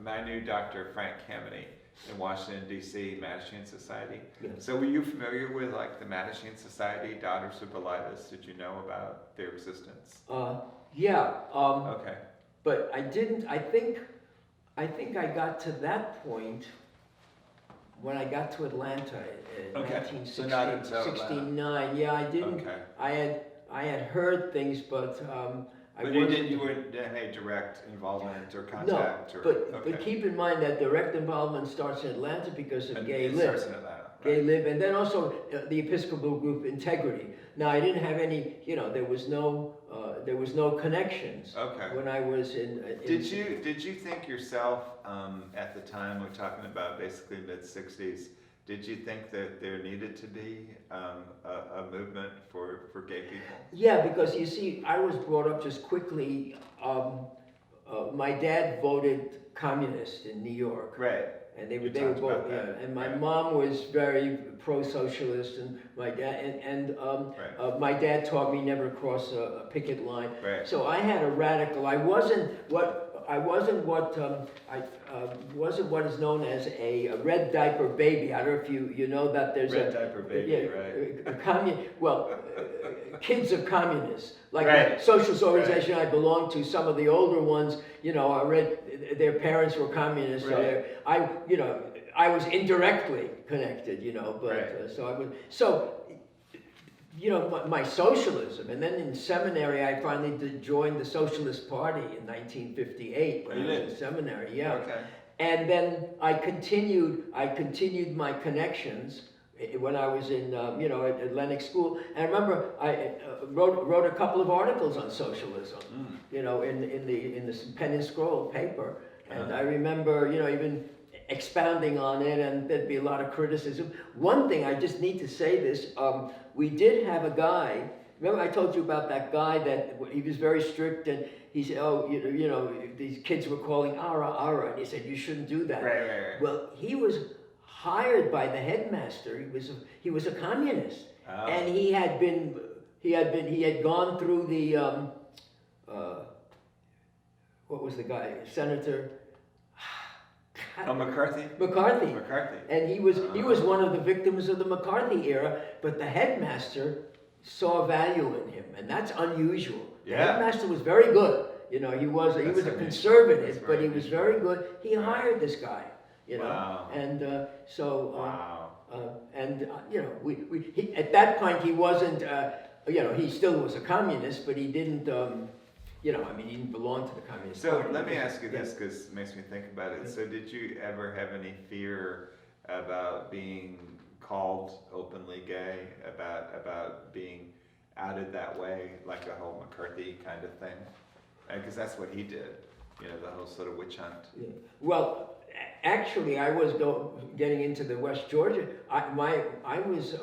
I knew Dr. Frank Kameny in Washington, D.C., Mattachine Society. Yes. So were you familiar with like the Mattachine Society, Daughters of Bilitis? Did you know about their existence? Yeah. Okay. But I didn't. I think I got to that point when I got to Atlanta in 1969. Yeah, I didn't. Okay. I had heard things, but. You weren't any direct involvement or contact? No, but keep in mind that direct involvement starts in Atlanta because of Gay Lib. Starts in Atlanta, right. Gay Lib, and then also the Episcopal group Integrity. Now I didn't have any, there was no connections. Okay. When I was in. Did you think yourself at the time we're talking about basically mid-60s? Did you think that there needed to be a movement for gay people? Yeah, because you see, I was brought up just quickly. My dad voted communist in New York. Right. And they were both, and my mom was very pro-socialist, and my dad, my dad taught me never cross a picket line. Right. So I had a radical. I wasn't what is known as a red diaper baby. I don't know if you know that there's red diaper baby, right? Kids of communists, like the socialist organization I belonged to. Some of the older ones, I read their parents were communists. Right. So I was indirectly connected, but so I was so. My socialism, and then in seminary I finally joined the Socialist Party in 1958 when I was in seminary. Yeah. Okay. And then I continued my connections when I was in at Lenox School. And I remember I wrote a couple of articles on socialism, in the Pen and Scroll paper. And I remember even expounding on it, and there'd be a lot of criticism. One thing, I just need to say this, we did have a guy, remember I told you about that guy that he was very strict, and he said, these kids were calling Ara, and he said, you shouldn't do that. Right. Well, he was hired by the headmaster, he was a communist, and he had gone through the, what was the guy, Senator, McCarthy. And he was one of the victims of the McCarthy era, but the headmaster saw value in him, and that's unusual. The headmaster was very good. He was a conservative, but he was very good. He hired this guy, Wow. And Wow. He, at that point he wasn't, he still was a communist, but he didn't. He didn't belong to the Communist Party. So let me ask you this, because it makes me think about it. So did you ever have any fear about being called openly gay, about being outed that way, like the whole McCarthy kind of thing? Because that's what he did, the whole sort of witch hunt. Yeah. Well, actually, I was getting into the West Georgia. I was.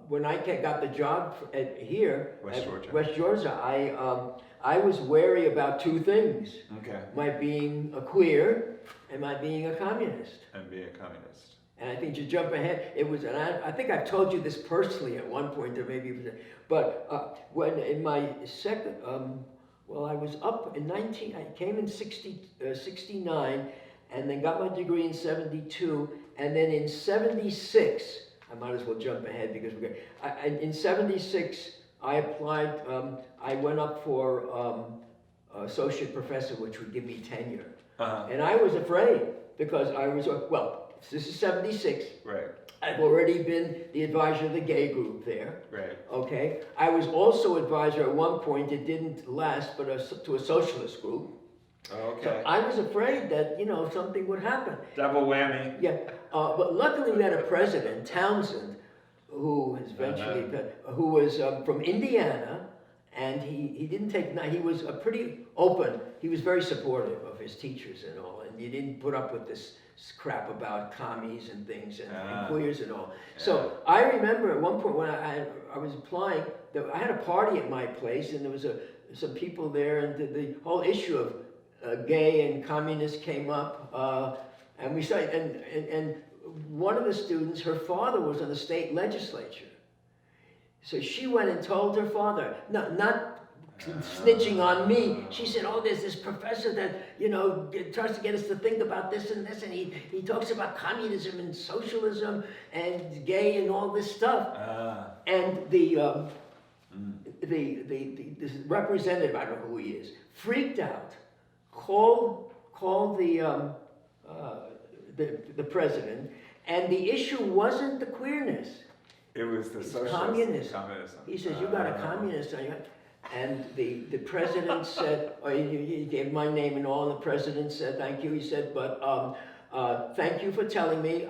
When I got the job here, West Georgia, I was wary about two things. Okay. My being a queer and my being a communist. And being a communist. And I think to jump ahead, it was, and I think I've told you this personally at one point, or maybe, but when in my second, I was up in I came in 69, and then got my degree in 72, and then in 76, I might as well jump ahead because we're going. In 76, I applied, I went up for associate professor, which would give me tenure. And I was afraid because I was, this is 76. Right. I've already been the advisor of the gay group there. Right. Okay. I was also advisor at one point, it didn't last, but to a socialist group. Okay. So I was afraid that, something would happen. Double whammy. Yeah. But luckily we had a president, Townsend, who has eventually, who was from Indiana, and he didn't take, he was pretty open. He was very supportive of his teachers and all, and he didn't put up with this crap about commies and things and queers and all. So I remember at one point when I was applying, I had a party at my place, and there was some people there, and the whole issue of gay and communist came up, and we started, and one of the students, her father was on the state legislature. So she went and told her father, not snitching on me. She said, oh, there's this professor that, tries to get us to think about this, and he talks about communism and socialism and gay and all this stuff. And the representative, I don't know who he is, freaked out, called the president, and the issue wasn't the queerness. It was the socialist communism. communism. He says, you got a communist on you. And the president said, he gave my name and all, and the president said, thank you. He said, but thank you for telling me,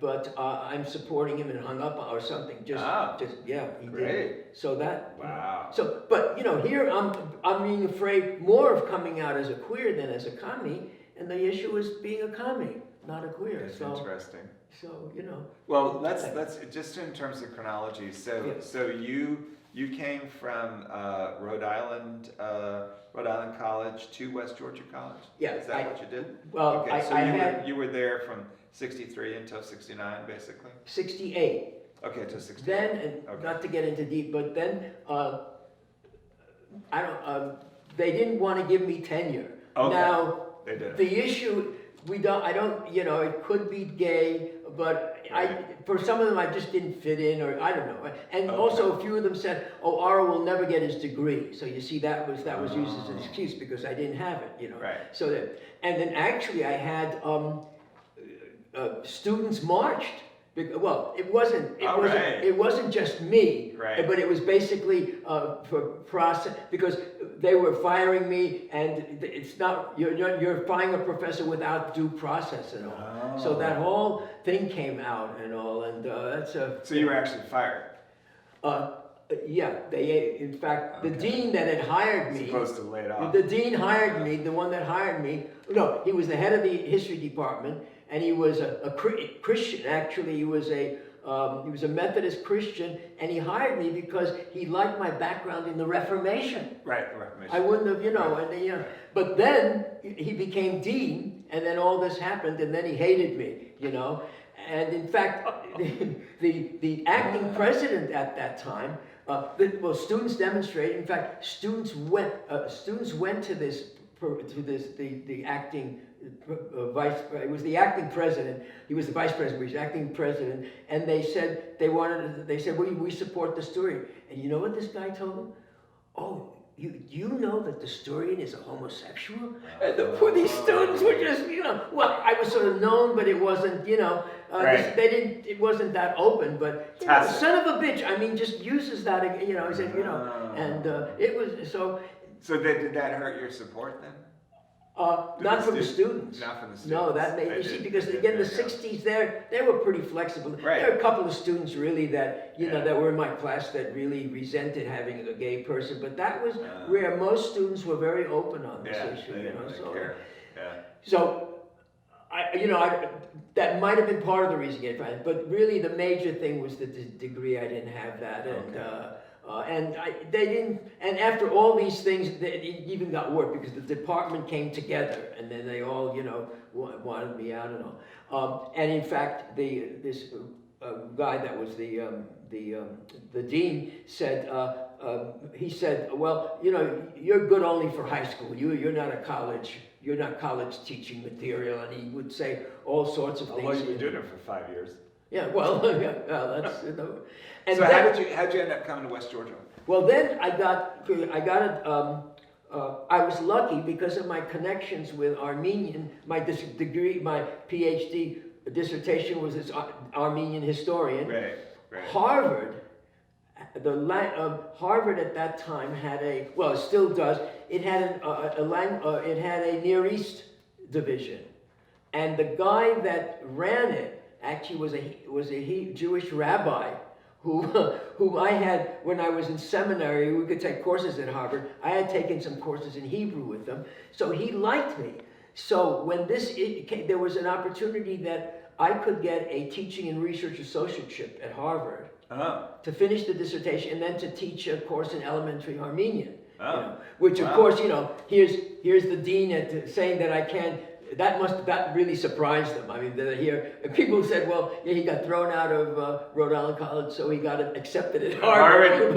but I'm supporting him, and hung up or something. He great. did. So that, Wow. So, but here I'm being afraid more of coming out as a queer than as a commie, and the issue is being a commie, not a queer. That's so, interesting. So, Well, let's just in terms of chronology. So you came from Rhode Island College to West Georgia College. Yeah, Is that what you did? Well, okay. So you were there from '63 until '69, basically. 68. Okay, to '68. Then, and not to get into deep, but then they didn't want to give me tenure. Okay. Now, They did. the issue, it could be gay, but for some of them I just didn't fit in, or I don't know. And also a few of them said, oh, Ara will never get his degree. So you see, that was used as an excuse because I didn't have it, Right. So and then actually I had students marched. Well, it wasn't just me, Right. but it was basically for process, because they were firing me, and it's not, you're firing a professor without due process and all. So that whole thing came out and all, and that's a. So you were actually fired. Yeah, in fact, the dean that had hired me. Supposed to lay it off. The dean hired me, the one that hired me. No, he was the head of the history department. And he was a Christian. Actually, he was a Methodist Christian, and he hired me because he liked my background in the Reformation. Right, the Reformation. I wouldn't have, Right. and But then he became dean, and then all this happened, and then he hated me, And in fact, the acting president at that time, students demonstrated. In fact, students went to the acting. It was the acting president. He was the vice president. He was acting president, and they said we support the Dostourian. And you know what this guy told them? Oh, you know that the Dostourian is a homosexual? And these students were just, well, I was sort of known, but it wasn't, Right. it wasn't that open, but son of a bitch, just uses that, he said, and it was so. So did that hurt your support then? Not from the students. Not from the students. No, that made, because again, the 60s, they were pretty flexible. Right. There were a couple of students really that, that were in my class that really resented having a gay person, but that was where most students were very open on this issue, they didn't really care. So, that might have been part of the reason, but really the major thing was the degree. I didn't have that, and they didn't. And after all these things, it even got worse because the department came together, and then they all, wanted me out and all. And in fact, this guy that was the dean said, he said, well, you're good only for high school. You're not a college. You're not college teaching material. And he would say all sorts of things. Well, you've been doing it for 5 years. Yeah, well, that's. And so then, how'd you end up coming to West Georgia? Well, then I got it. I was lucky because of my connections with Armenian. My degree, my PhD dissertation was this Armenian historian. Right, right. Harvard, Harvard at that time had well, it still does. It had it had a Near East division, and the guy that ran it actually was a Jewish rabbi whom I had when I was in seminary. We could take courses at Harvard. I had taken some courses in Hebrew with him, so he liked me. So when there was an opportunity that I could get a teaching and research associateship at Harvard to finish the dissertation and then to teach a course in elementary Armenian. Which of course, here's the dean saying that I can't. That really surprised them. I mean, people said, well, yeah, he got thrown out of Rhode Island College, so he got accepted at Harvard.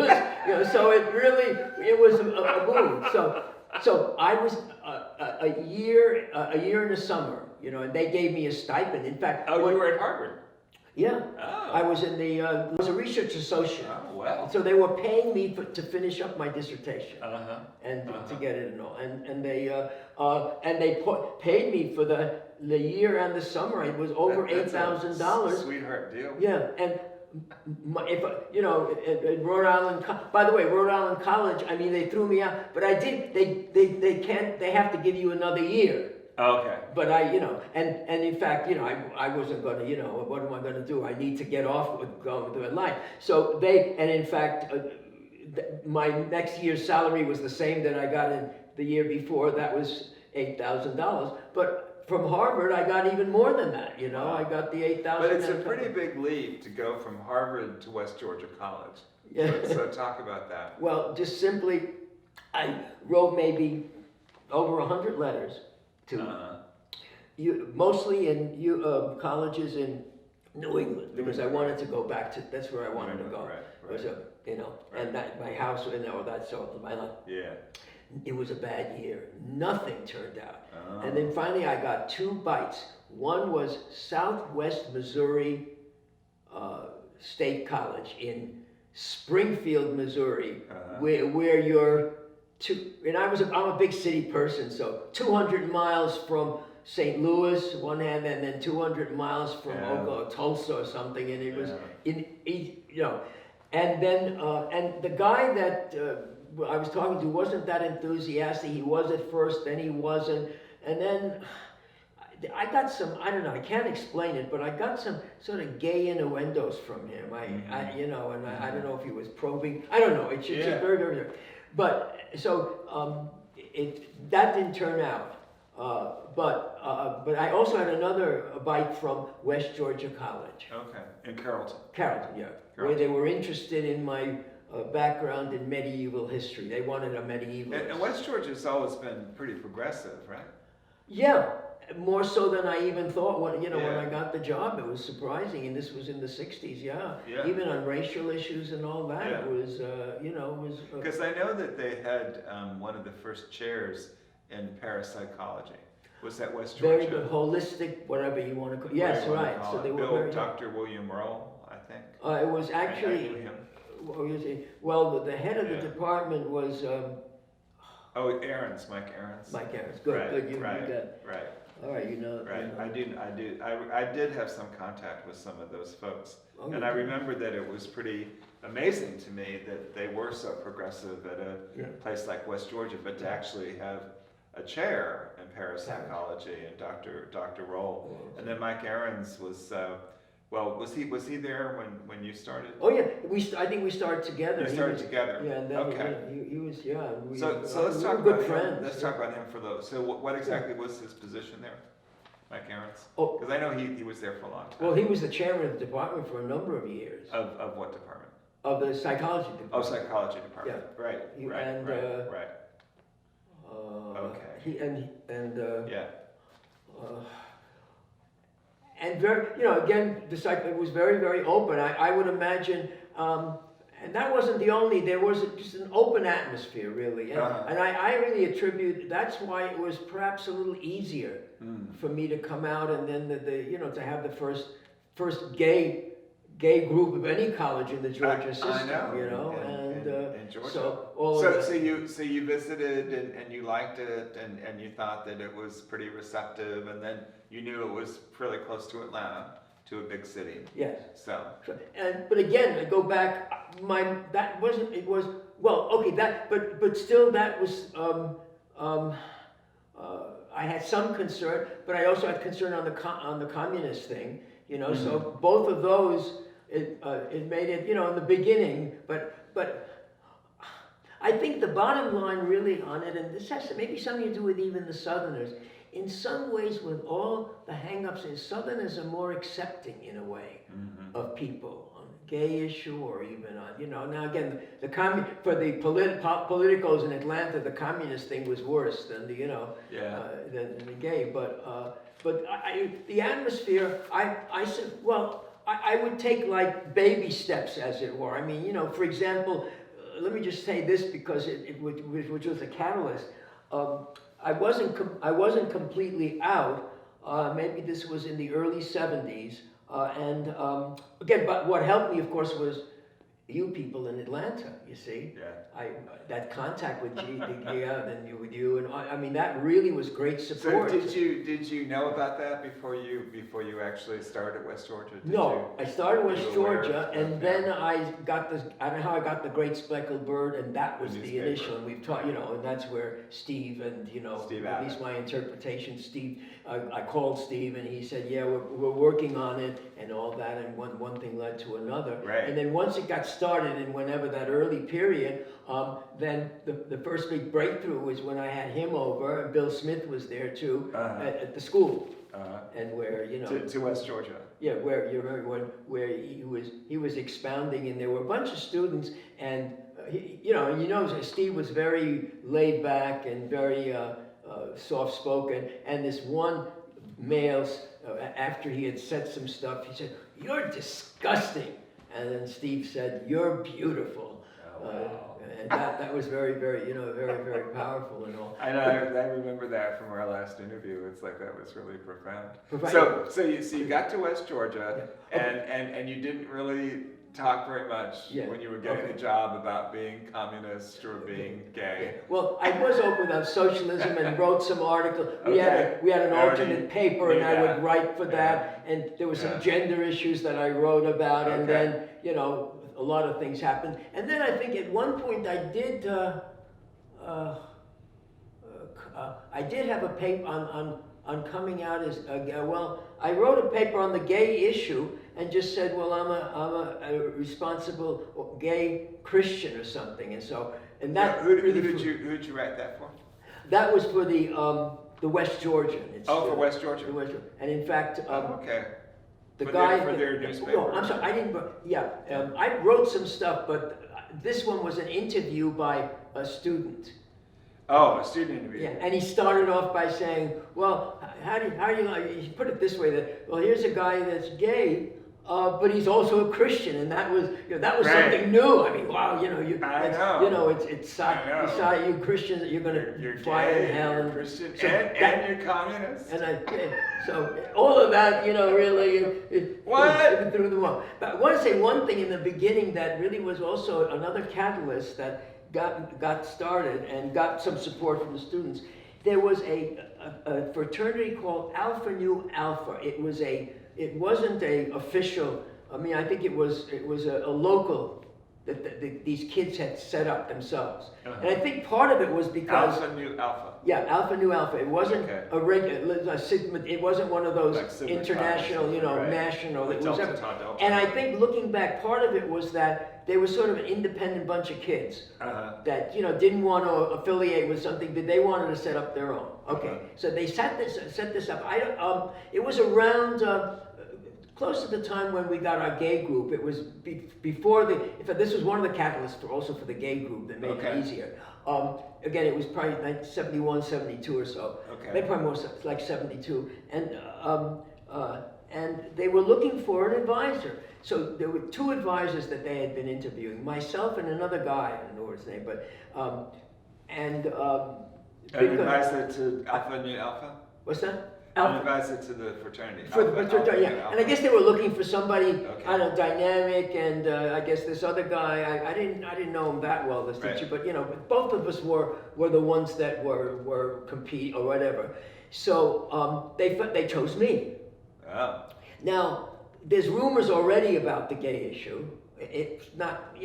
So it was a boom. So I was a year in the summer, and they gave me a stipend. In fact, you were at Harvard. Yeah, Oh. I was I was a reresearch associate. Oh, well. So they were paying me to finish up my dissertation and to get it and all, and they paid me for the year and the summer. It was over $8,000. Sweetheart deal. Yeah, and at Rhode Island. By the way, Rhode Island College. I mean, they threw me out, but I did. They can't. They have to give you another year. Okay. But and in fact, I wasn't going to, what am I going to do? I need to get off with going with life. So in fact, my next year's salary was the same that I got in the year before. That was $8,000. But from Harvard, I got even more than that. I got the $8,000. But it's a pretty big leap to go from Harvard to West Georgia College. Yeah. So talk about that. Well, just simply, I wrote maybe over 100 letters. Mostly in colleges in New England, because I wanted to go back to. That's where I wanted to go. Right. So, and that my house and all that. So my life. Yeah. It was a bad year. Nothing turned out. Oh. And then finally, I got 2 bites. One was Southwest Missouri State College in Springfield, Missouri, where you're. And I'm a big city person, so 200 miles from St. Louis, one hand, and then 200 miles from Tulsa or something, and it was and then and the guy that I was talking to wasn't that enthusiastic. He was at first, then he wasn't, and then I got some, I don't know, I can't explain it, but I got some sort of gay innuendos from him. I don't know if he was probing. I don't know. It's very, very, very. But so that didn't turn out. But I also had another bite from West Georgia College. Okay, in Carrollton. Carrollton, yeah, where they were interested in my background in medieval history. They wanted a medieval. And West Georgia's always been pretty progressive, right? Yeah. More so than I even thought when I got the job. It was surprising, and this was in the 60s, even on racial issues and all that. It was, Because I know that they had one of the first chairs in parapsychology. Was that West Georgia? Very good, holistic, whatever you want to call it. Yes, right. So they were Dr. William Rowe, I think. It was actually, I knew him. Well, the head of the department was... Ahrens, Mike Ahrens. Mike Ahrens, good, you good. Right. All right, Right, I did have some contact with some of those folks, and I remember that it was pretty amazing to me that they were so progressive at a place like West Georgia, but to actually have a chair in parapsychology and Dr. Roll, and then Mike Ahrens was. Was he there when you started? Oh yeah, I think we started together. You started together. Yeah, and then he was So let's talk good about friends. him. Let's talk about him for those. So what exactly was his position there, Mike Ahrens? Oh, because I know he was there for a long time. Well, he was the chairman of the department for a number of years. Of what department? Of the psychology department. Oh, psychology department. Yeah. Right. Okay. And very, again, it was very, very open. I would imagine, and that wasn't the only. There was just an open atmosphere, really, and I really attribute. That's why it was perhaps a little easier for me to come out, and then to have the first gay group of any college in the Georgia system. I know. And Georgia. So all of So you visited and you liked it and you thought that it was pretty receptive, and then you knew it was really close to Atlanta, to a big city. yes. So But again, I go back. That wasn't. It was well. Okay. But still, that was. I had some concern, but I also had concern on the communist thing. So both of those, it made it. In the beginning, but I think the bottom line really on it, and this has maybe something to do with even the Southerners. In some ways, with all the hang-ups, Southerners are more accepting in a way of people on the gay issue, or even on, now again, for the politicals in Atlanta, the communist thing was worse than than the gay. But the atmosphere, I said, well, I would take like baby steps, as it were. I mean, for example, let me just say this because which was a catalyst. I wasn't completely out. Maybe this was in the early 70s. And again, but what helped me, of course, was you people in Atlanta. You see, that contact with then with you, and I mean that really was great support. So did you know about that before you actually started West Georgia? I started West Georgia, and then I don't know how I got the Great Speckled Bird, and that was the initial. And we've taught, and that's where Steve and Steve at least my interpretation. Steve, I called Steve, and he said, "Yeah, we're working on it," and all that, and one thing led to another. Right. And then once it got started, and whenever that early period, then the first big breakthrough was when I had him over, and Bill Smith was there too, at the school. And where to West Georgia. Yeah, where you remember where he was expounding, and there were a bunch of students, and Steve was very laid back and very soft spoken, and this one male, after he had said some stuff, he said, "You're disgusting," and then Steve said, "You're beautiful." Oh, wow. And that was very, very, very, very powerful and all. I know. I remember that from our last interview. It's like that was really profound. So you got to West Georgia, and you didn't really talk very much when you were getting a job about being communist or being gay. Well, I was open on socialism and wrote some articles. We had an alternate paper, and I would write for that. And there were some gender issues that I wrote about, and then a lot of things happened. And then I think at one point I did have a paper on coming out as I wrote a paper on the gay issue and just said, well, I'm a responsible gay Christian or something, and that who did you write that for? That was for the West Georgian. For West Georgia. The West Georgia. And in fact, the for guy for their newspaper. No, I'm sorry, I didn't. I wrote some stuff, but this one was an interview by a student. Oh, a student interview. Yeah, and he started off by saying, "Well, how do you like?" He put it this way: that here's a guy that's gay, but he's also a Christian, and that was something new. I mean, wow, it's you Christians, you're gonna fire in hell, you're Christian, and you're communist, so all of that, really, it threw them off. But I want to say one thing in the beginning that really was also another catalyst that got started and got some support from the students. There was a fraternity called Alpha Nu Alpha. It wasn't a official. I mean, I think it was a local that these kids had set up themselves. And I think part of it was because Alpha Nu Alpha. Yeah, Alpha Nu Alpha. It wasn't a regular Sigma. It wasn't one of those like international, national. It was Delta. And I think looking back, part of it was that they were sort of an independent bunch of kids that didn't want to affiliate with something, but they wanted to set up their own. So they set this up. It was around close to the time when we got our gay group. It was before this was one of the catalysts for the gay group that made it easier. Again, it was probably 71, 72 or so. Maybe probably more, like 72. And they were looking for an advisor. So there were two advisors that they had been interviewing, myself and another guy, I don't know his name, but an advisor to Alpha Nu Alpha? What's that? An advisor to the fraternity. For the fraternity, yeah. And I guess they were looking for somebody, Okay. I don't know, dynamic, and I guess this other guy, I didn't know him that well, this Right. teacher, but both of us were the ones that were compete or whatever. So they chose me. Oh. Now, there's rumors already about the gay issue. It's not,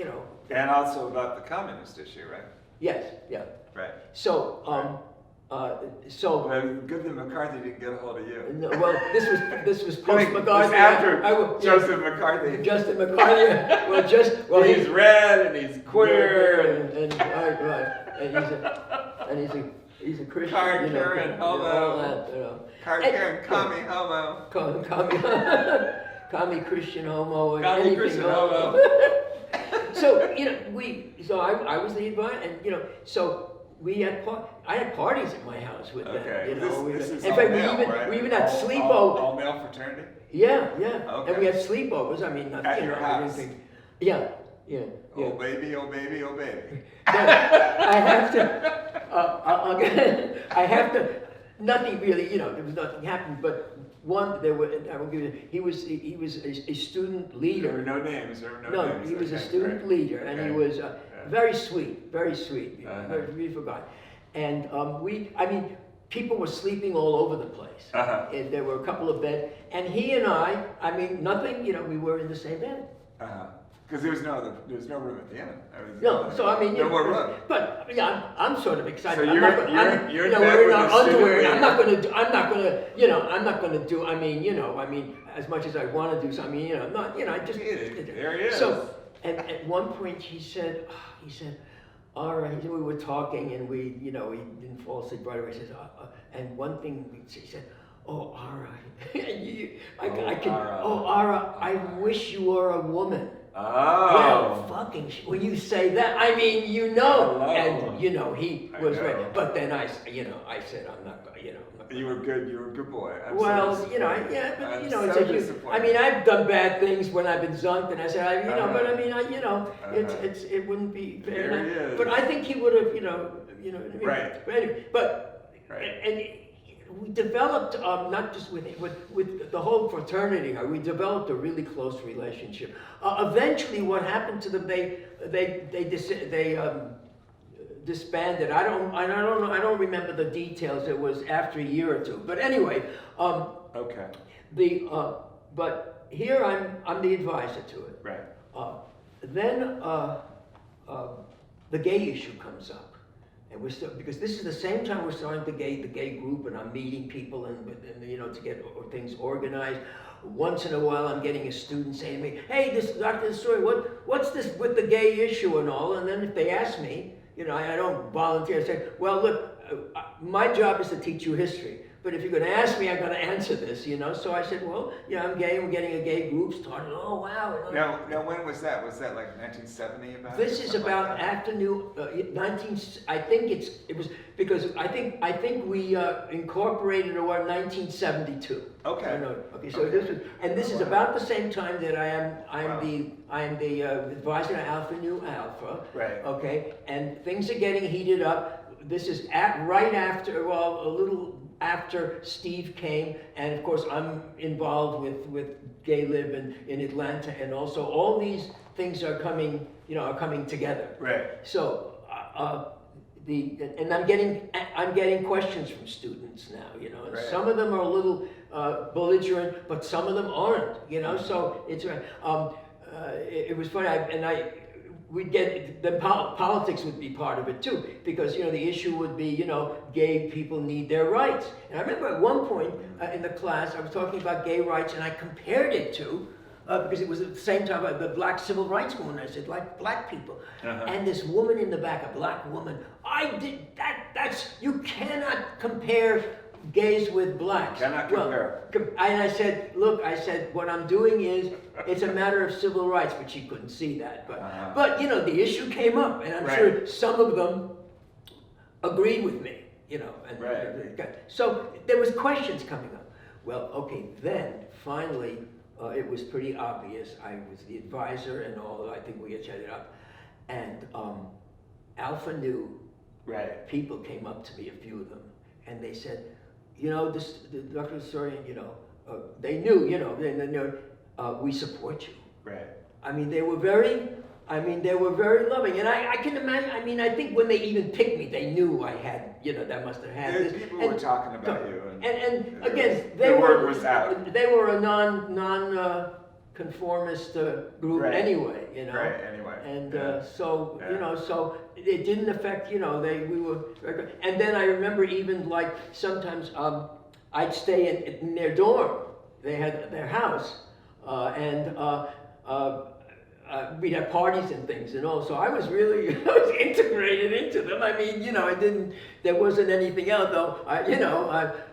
And also about the communist issue, right? yes, yeah. Right. So, Well, good that McCarthy didn't get a hold of you. no, well, this was post This McCarthy. after Joseph McCarthy. Justin McCarthy. He's red and he's queer. and right, he's a Christian. Card carrying homo. All that, Card carrying commie homo. Commie Christian homo and Commie anything Christian homo. homo. So I was the advisor, and so I had parties at my house with Okay. them. This is In all fact, male, right? we even had All sleepovers. male fraternity? Yeah, Okay. and we had sleepovers. I mean, At your house? anything. Yeah. Oh baby, oh baby, oh baby. But I have to. I have to. Nothing really, there was nothing happened. But I will give you. He was a student There leader. were no names. There were no No, names. he was a Okay, student great. leader, and he Okay. was very sweet, very sweet. Uh-huh. We forgot. And people were sleeping all over the place. Uh-huh. And there were a couple of beds, and he and I mean, nothing, we were in the same bed. Because there was no room at the end. No, so I mean, no more room. But yeah, I'm sort of excited. So I'm you're- not gonna- you're in you know, bed we're with in a our underwear. student I'm not gonna do. I mean, as much as I want to do something. I just. There he is. So, and at one point he said, all right, we were talking, and we didn't fall asleep right away. He says, and one thing he said, oh, Ara, Ara, I wish you were a woman. Oh. Well, fucking when you say that, I mean, Hello. and he was I know. right. But then I said, I'm not going, You were good. You were a good boy. I'm well, so but disappointed. it's I'm a so huge. disappointed. I mean, I've done bad things when I've been zunked, and I said, but I mean, it wouldn't be. There he is. But I think he would have, Right. But anyway, Right. and we developed not just with the whole fraternity. We developed a really close relationship. Eventually, what happened to them? They disbanded. I don't know. I don't remember the details. It was after a year or two. But anyway, Okay. but here I'm the advisor to it. Right. Then the gay issue comes up. And we're still, because this is the same time we're starting the gay group, and I'm meeting people and to get things organized. Once in a while, I'm getting a student saying to me, "Hey, this Dr. Dostourian, what's this with the gay issue and all?" And then if they ask me, I don't volunteer. I say, "Well, look, my job is to teach you history. But if you're going to ask me, I'm going to answer this, So I said, well, I'm gay. We're getting a gay group started. Oh, wow. Now, when was that? Was that like 1970? This is about afternoon 19. I think it was because I think we incorporated around 1972. Okay. Okay. So this is about the same time that I am the advisor to Alpha Nu Alpha. Right. Okay. And things are getting heated up. This is right after, a little after Steve came, and of course I'm involved with Gay Lib in Atlanta, and also all these things are coming together. Right. So and I'm getting questions from students now, and Right. some of them are a little belligerent, but some of them aren't, So it's it was funny, we'd get the politics would be part of it too, because the issue would be gay people need their rights. And I remember at one point in the class I was talking about gay rights, and I compared it to because it was at the same time the black civil rights movement. I said, like black people, and this woman in the back, a black woman, you cannot compare gays with blacks. Cannot compare. And I said, look, what I'm doing is, it's a matter of civil rights, but she couldn't see that. But the issue came up, and I'm sure some of them agreed with me, And, Right. So there was questions coming up. Well, okay, then finally, it was pretty obvious. I was the advisor and all. I think we had set it up, and Alpha Nu Right. people came up to me, a few of them, and they said, Dr. Dostourian, they knew, they knew, we support you. Right. I mean, they were very loving, and I can imagine. I mean, I think when they even picked me, they knew I had, that must have had this. People were talking about you, and there again, the word was out. They were a non-conformist group Right. anyway, Right. Anyway. And Yeah. so Yeah. so it didn't affect, we were very good. And then I remember even like sometimes I'd stay in their dorm. They had their house, and we'd have parties and things and all. So I was really integrated into them. I mean, there wasn't anything else though.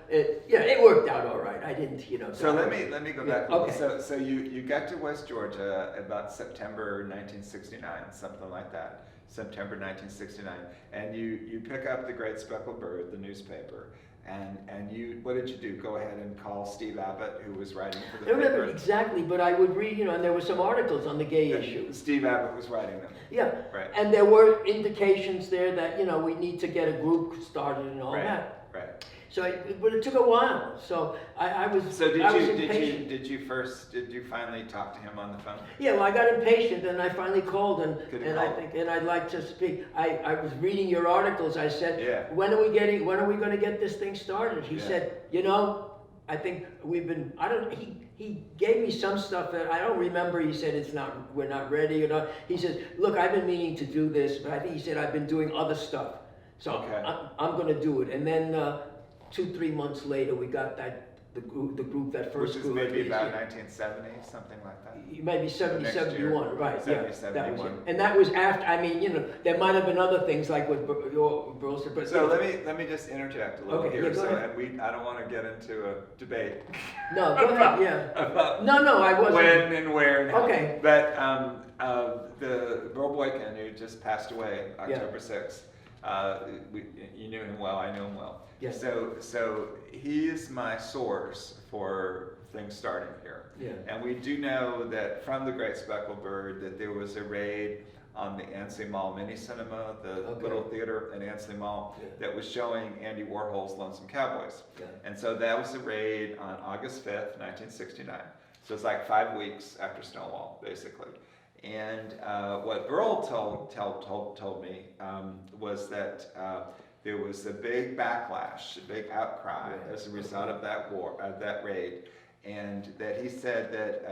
It worked out all right. I didn't, So let me go back. Okay. So you got to West Georgia about September 1969, something like that. September 1969, and you pick up the Great Speckled Bird, the newspaper, and you, what did you do? Go ahead and call Steve Abbott, who was writing for the I don't remember paper. exactly, but I would read, and there were some articles on the gay issue. Steve Abbott was writing them. Yeah, Right. and there were indications there that we need to get a group started and all Right. that. Right. So, but it took a while. So I was. So I was impatient. did you finally talk to him on the phone? Yeah, well, I got impatient, and I finally called, Good and call. I'd like to speak. I was reading your articles. I said, Yeah. when are we going to get this thing started? He Yeah. said, I think we've been. He gave me some stuff that I don't remember. He said we're not ready or not. He says, look, I've been meaning to do this, but I think he said I've been doing other stuff, so Okay. I'm going to do it. And then 2-3 months later, we got the group, that first Which is group. maybe about 1970, something like that. Maybe 70, Next 71, year. right? 70, yeah, that was 71. it. And that was after. I mean, there might have been other things like with Burleson, but So let me just interject a little Okay, here. yeah, go So ahead. and I don't want to get into a debate no, go ahead. Yeah. about No, I wasn't. when and where and how. Okay. But the Bill Boykin, who just passed away October 6th, you knew him well. I knew him well. Yes. So he is my source for things starting here. Yeah. And we do know that from the Great Speckled Bird that there was a raid on the Ansley Mall mini cinema, the Okay. little theater in Ansley Mall, Yeah. that was showing Andy Warhol's Lonesome Cowboys. Yeah. And so that was a raid on August 5th, 1969. So it's like 5 weeks after Stonewall, basically. And what Burl told me was that there was a big backlash, a big outcry Right. as a result of that raid. And that he said that,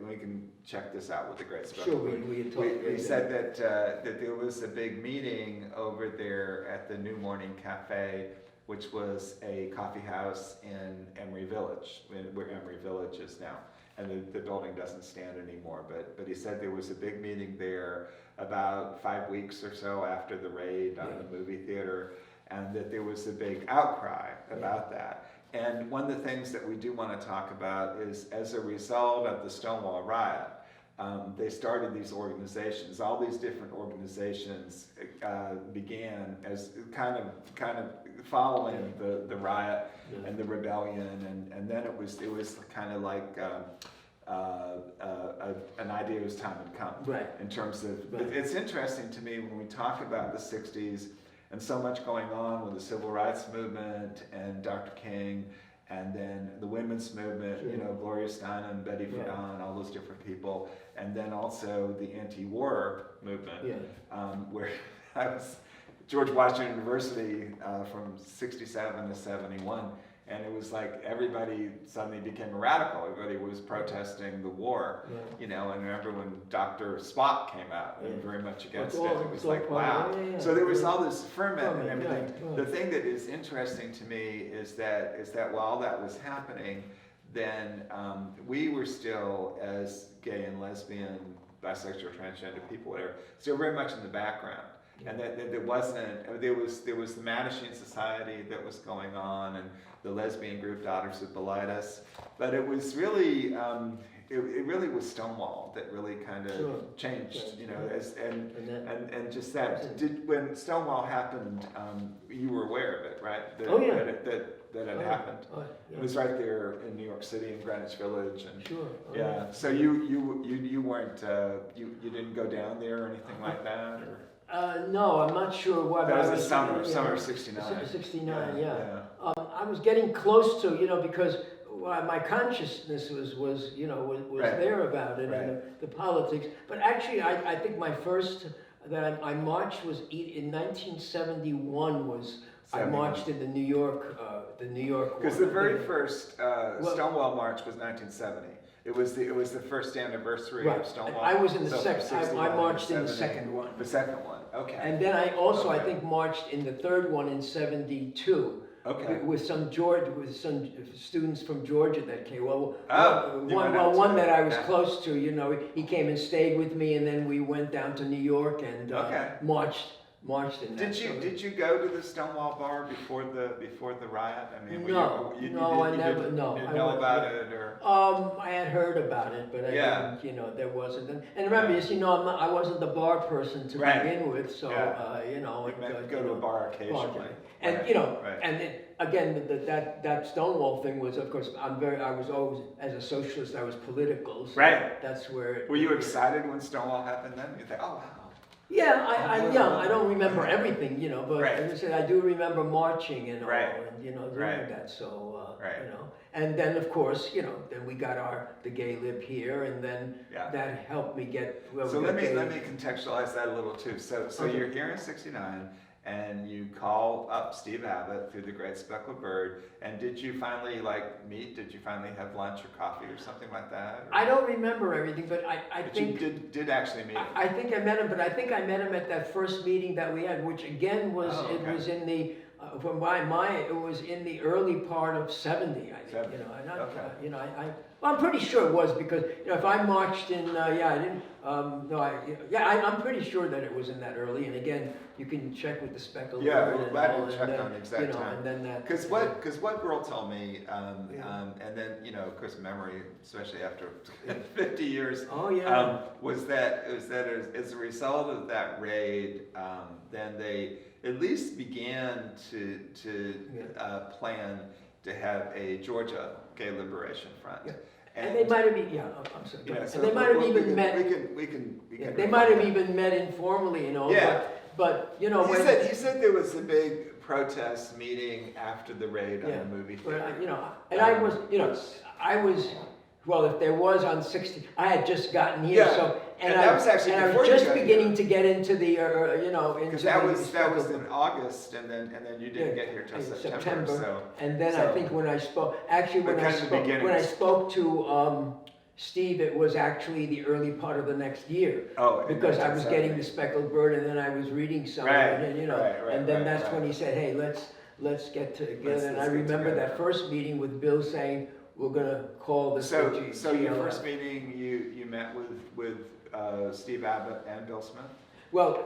we can check this out with the Great Speckled Sure, Bird. we had talked. He said that there was a big meeting over there at the New Morning Cafe, which was a coffee house in Emory Village, where Emory Village is now. And the building doesn't stand anymore, but he said there was a big meeting there about 5 weeks or so after the raid on the movie theater, and that there was a big outcry about that. And one of the things that we do want to talk about is, as a result of the Stonewall riot, they started these organizations. All these different organizations began as kind of following the riot and the rebellion, and then it was kind of like an idea it was time had come. Right. In terms of, Right. it's interesting to me when we talk about the 60s and so much going on with the civil rights movement and Dr. King, and then the women's movement, Sure. Gloria Steinem, Betty Yeah. Friedan, all those different people, and then also the anti-war movement, where I was George Washington University from 67 to 71, and it was like everybody suddenly became a radical. Everybody was protesting the war, and I remember when Dr. Spock came out and very much against it. It was like, wow. So there was all this ferment and everything. The thing that is interesting to me is that while that was happening, then we were still, as gay and lesbian, bisexual, transgender people, whatever, still very much in the background. And that there wasn't, there was the Mattachine Society that was going on, and the lesbian group Daughters of Bilitis, but it was really, it really was Stonewall that really kind of changed, and just that. When Stonewall happened, you were aware of it, right? That had happened. It was right there in New York City, in Greenwich Village, and yeah. So you weren't, you didn't go down there or anything like that, or? No, I'm not sure what. That was the summer of '69. Summer '69, I was getting close to, because my consciousness was Right. there about it, and Right. the politics. But actually, I think my first that I marched was in 1971 was. I 71. marched in the New York Because one. the very first Well- Stonewall March was 1970. It was the first anniversary Right. of Stonewall. I was in the So from second. 61 I to marched in the 70. second one. The second one. Okay. And then I also, I Okay. think, marched in the third one in '72 Okay. with some students from Georgia that came. Well, Oh, you went out to one that I was that. close to, he came and stayed with me, and then we went down to New York and Okay. marched in that. Did you go to the Stonewall Bar before the riot? I mean, No, no, I never- didn't, no, didn't I know went- about yeah. it or. I had heard about it, but I Yeah. didn't, there wasn't. And remember, Yeah. I wasn't the bar person to Right. begin with, so, Yeah. and, You might go to a bar occasionally. And Right, right. and again, that Stonewall thing was, of course, I was always, as a socialist, I was political. So Right. That's where. Were you excited when Stonewall happened then? You think, oh wow. Yeah, I don't remember everything, but Right. as I said, I do remember marching and all, Right. and doing Right. that. So Right. and then of course, then we got the gay lib here, and then Yeah. that helped me get. Well, So we let got me gay- contextualize that a little too. So Okay. you're here in '69, and you call up Steve Abbott through the Great Speckled Bird. And did you finally meet? Did you finally have lunch or coffee or something like that? Or- I don't remember everything, but I But think. you did actually meet him. I think I met him, but I think I met him at that first meeting that we had, which again was, Oh, it okay. was in the, from it was in the early part of '70, I think, 70, and I, okay. well, I'm pretty sure it was because, if I marched in, I didn't, I'm pretty sure that it was in that early, and again, you can check with the Speckled Yeah, Bird we're and glad all, to and check then, on the exact time. and then that. Because what girl told me, Yeah. and then of course memory, especially after 50 years, Oh, yeah. was that as a result of that raid, then they at least began to plan to have a Georgia Gay Liberation Front. Yeah. And they might have even, I'm sorry. Yeah, so And they might have we even can- met. We can. They might have even met informally, Yeah. but He when. said there was a big protest meeting after the raid on Yeah, the movie But, theater. and I was, well, if there was on 60, I had just gotten here, Yeah, so. and that was actually and I before was you just got beginning here. to get into the, into Because the. that was Speckled- in August, and then you didn't Yeah, get here till in September. So And then I so- think when I spoke, actually But when I kind of the spoke, when I beginnings. spoke to, Steve, it was actually the early part of the next year. oh, in Because I was getting 1970. the Speckled Bird, and then I was reading some, Right, and right, and then right, that's right. when he said, "Hey, let's get together." And I let's get remember together. that first meeting with Bill saying, "We're gonna call this." So the so your GLF." first meeting, you met with Steve Abbott and Bill Smith. Well,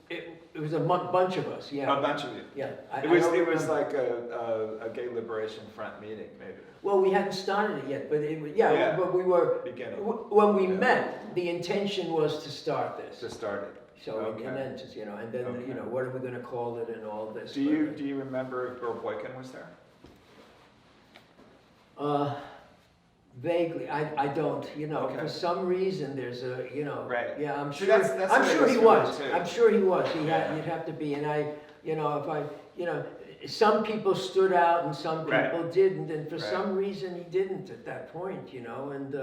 it was a bunch of us. Yeah. A bunch of you. Yeah. It was don't remember. like a gay liberation front meeting maybe. Well, we hadn't started it yet, but it was yeah. But we were Beginning when we Yeah. met. The intention was to start this. to start it. So Okay. and then just and then Okay. what are we going to call it and all this. Do you remember if Bill Boykin was there? Vaguely, I don't. Okay. For some reason there's a Right. Yeah, I'm See, sure. that's I'm what I sure he discovered, was. too. I'm sure he was. Yeah. You'd have to be. And if I, some people stood out and some Right. people didn't, and for Right. some reason he didn't at that point. And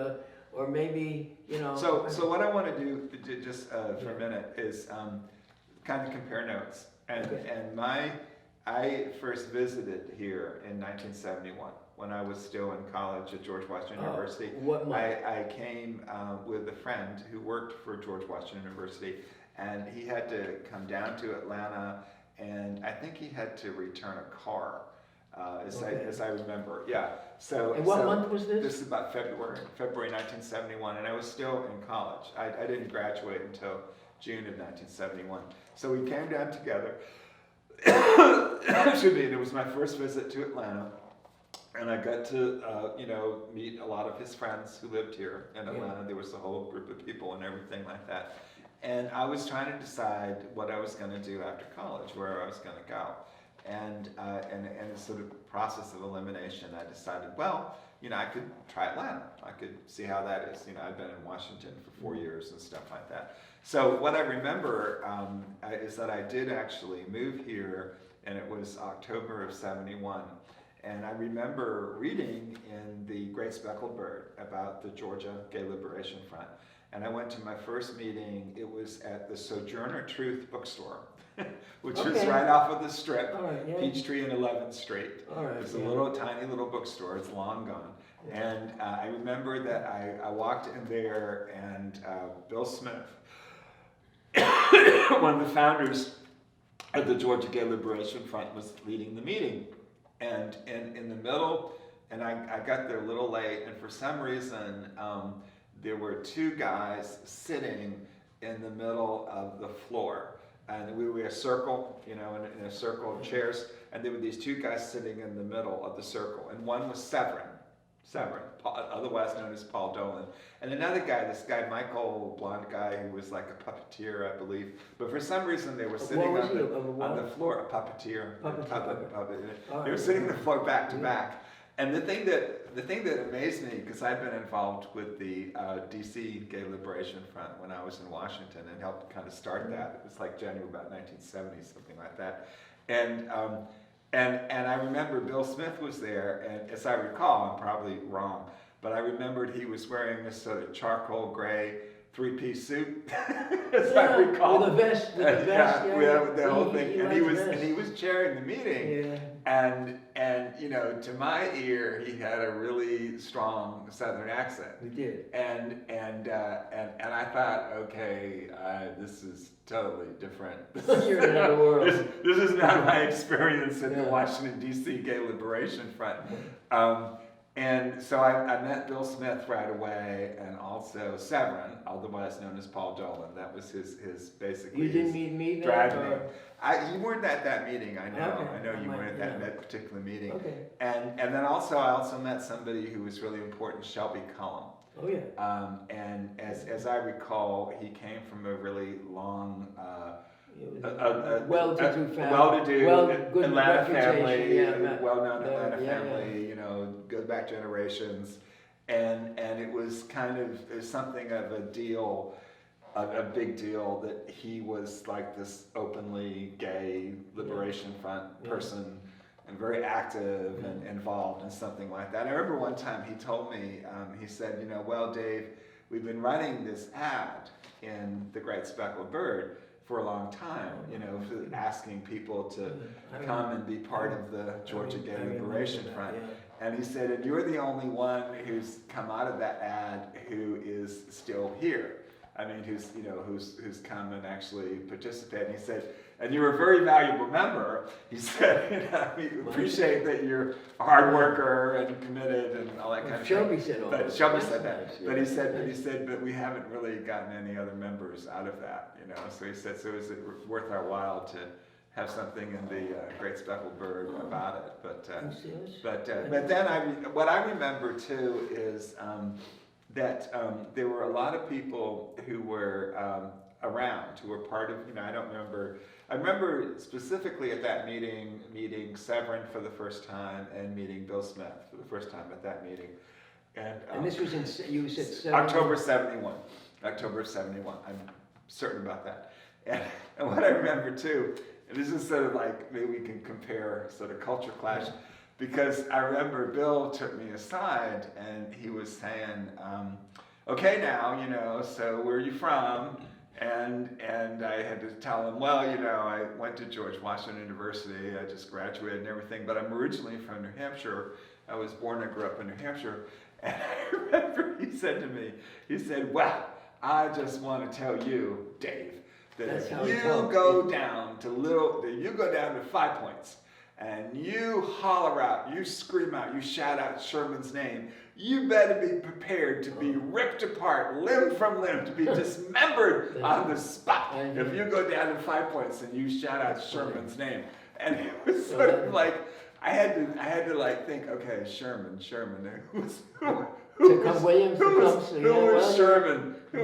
or maybe So what I want to do just for a minute is kind of compare notes. Okay. And I first visited here in 1971 when I was still in college at George Washington University. What month? I came with a friend who worked for George Washington University, and he had to come down to Atlanta, and I think he had to return a car, Okay. as I remember. Yeah. So. And what so month was this? This is about February 1971, and I was still in college. I didn't graduate until June of 1971. So we came down together. Excuse me, and it was my first visit to Atlanta. And I got to, meet a lot of his friends who lived here in Atlanta. There was a whole group of people and everything like that. And I was trying to decide what I was going to do after college, where I was going to go. And sort of process of elimination, I decided, well, I could try Atlanta. I could see how that is. I'd been in Washington for 4 years and stuff like that. So what I remember is that I did actually move here and it was October of '71. And I remember reading in the Great Speckled Bird about the Georgia Gay Liberation Front. And I went to my first meeting. It was at the Sojourner Truth bookstore, which was Okay. right off of the Strip, All right, yeah. Peachtree and 11th Street. All right, It's a yeah. little tiny little bookstore. It's long gone. Yeah. And I remember that I walked in there, and Bill Smith, one of the founders of the Georgia Gay Liberation Front, was leading the meeting. And in the middle, and I got there a little late, and for some reason, there were two guys sitting in the middle of the floor. And we were a circle, in a circle of chairs, and there were these two guys sitting in the middle of the circle. And one was Severin, otherwise known as Paul Dolan. And another guy, this guy, Michael, blonde guy, who was like a puppeteer, I believe. But for some reason, they were sitting was he? on the floor, a puppeteer. Puppeteer. They were sitting on the floor back to back. And the thing that amazed me, because I've been involved with the DC Gay Liberation Front when I was in Washington and helped kind of start that. It was like January about 1970, something like that. And I remember Bill Smith was there, and as I recall, I'm probably wrong, but I remembered he was wearing this sort of charcoal gray three-piece suit, as I recall. With a vest, With the whole thing. And he was chairing the meeting. Yeah. And to my ear, he had a really strong Southern accent. We did. And I thought, okay, this is totally different. You're in another world. This is not my experience in the Yeah. Washington D.C. Gay Liberation Front. And so I met Bill Smith right away, and also Severin, otherwise known as Paul Dolan. That was his basically. You didn't his meet me drag there? name. You weren't at that meeting, I know. Okay. I know you I weren't might, at yeah. that particular meeting. Okay. And then I also met somebody who was really important, Shelby Cullum. Oh, yeah. And as I recall, he came from a really long, It was well-to-do family. Good Atlanta reputation, family, yeah, well-known yeah, Atlanta yeah, family, goes back generations. And it was kind of something of a deal, a big deal that he was like this openly gay liberation front person, and very active and involved in something like that. I remember one time he told me, he said, well, Dave, we've been running this ad in the Great Speckled Bird for a long time, asking people to come and be part of the Georgia Gay Liberation Front. And he said, and you're the only one who's come out of that ad who is still here. I mean, who's come and actually participated. And he said, and you're a very valuable member. He said, we appreciate that you're a hard worker and committed and all that kind of Shelby thing. said all But that. Shelby said That's that. nice, But he said, but we haven't really gotten any other members out of that, So he said, so is it worth our while to have something in the Great Speckled Bird about it? But then what I remember too is that there were a lot of people who were around, who were part of, I remember specifically at that meeting Severin for the first time and meeting Bill Smith for the first time at that meeting. And this was you said 70? October 71. October 71. I'm certain about that. And what I remember too, and this is sort of like, maybe we can compare sort of culture clash, because I remember Bill took me aside and he was saying, okay now, so where are you from? And I had to tell him, well, I went to George Washington University, I just graduated and everything, but I'm originally from New Hampshire. I was born and grew up in New Hampshire. And I remember he said to me, well, I just want to tell you, Dave, that if you go down to 5 Points, and you holler out, you scream out, you shout out Sherman's name, you better be prepared to be ripped apart, limb from limb, to be dismembered on the spot. If you go down to 5 Points and you shout out Sherman's name. And it was sort of like, I had to like think, okay, Sherman, who was Sherman? Who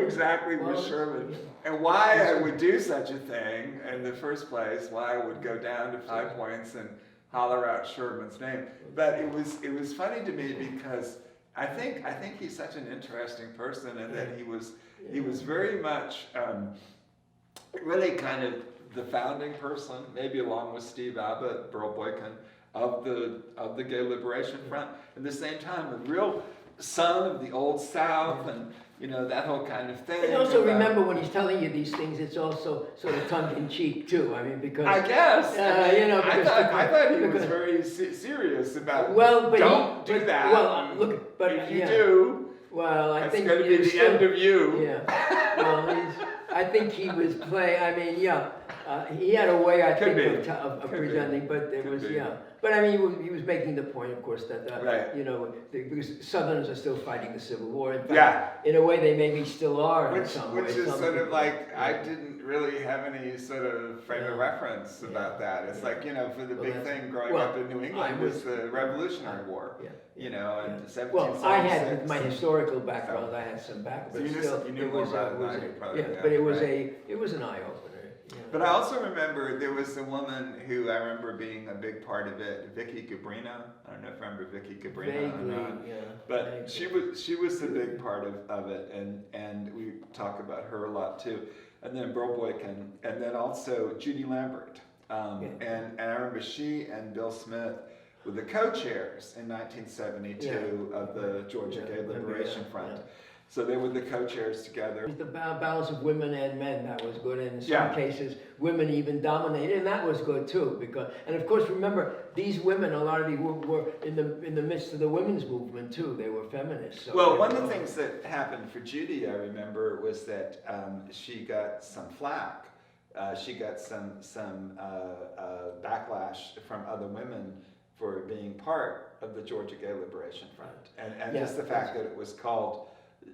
exactly was Sherman? And why I would do such a thing in the first place, why I would go down to 5 Points and holler out Sherman's name. But it was funny to me because I think he's such an interesting person, and that he was very much really kind of the founding person, maybe along with Steve Abbott, Burl Boykin, of the Gay Liberation Front. At the same time, a real son of the Old South, and that whole kind of thing. And also remember, when he's telling you these things, it's also sort of tongue-in-cheek too. I mean, because I guess. I thought he was because- very serious about. Well, but don't do that. Well, look, but if you yeah. do, Well, I it's think going to be the still, end of you. Yeah. Well, I think he was playing. I mean, yeah. He had a way, I Could think, be. of Could be. presenting, but it Could was, be. yeah. But I mean, he was making the point, of course, that Right. because Southerners are still fighting the Civil War. In fact, Yeah. in a way, they maybe still are. In some Which ways. is Some sort of people- like, I didn't really have any sort of frame of Yeah. reference about that. It's Yeah. like, for the Well, big that's- thing growing well, up in New I England was- was the Revolutionary War. Yeah. And Yeah. 1776. Well, I had, with my historical background, I had some background, So but you knew still, some- you knew it more was, about it than I was did, probably, yeah, yeah, but it was right. it was an eye opener. But I also remember there was a woman who I remember being a big part of it, Vicky Cabrino. I don't know if you remember Vicky Cabrino or Vaguely, not. yeah. But vaguely. she was a big part of it, and we talk about her a lot too. And then Burl Boykin, and then also Judy Lambert. And I remember she and Bill Smith were the co-chairs in 1972 of the Georgia Gay Liberation Front. So they were the co-chairs together. It was the balance of women and men that was good, and in some Yeah. cases, women even dominated, and that was good too. And of course, remember, these women, a lot of these were in the midst of the women's movement too. They were feminists. So Well, one of the things that happened for Judy, I remember, was that she got some flack. She got some backlash from other women for being part of the Georgia Gay Liberation Front, and Yeah, just the fact that it was called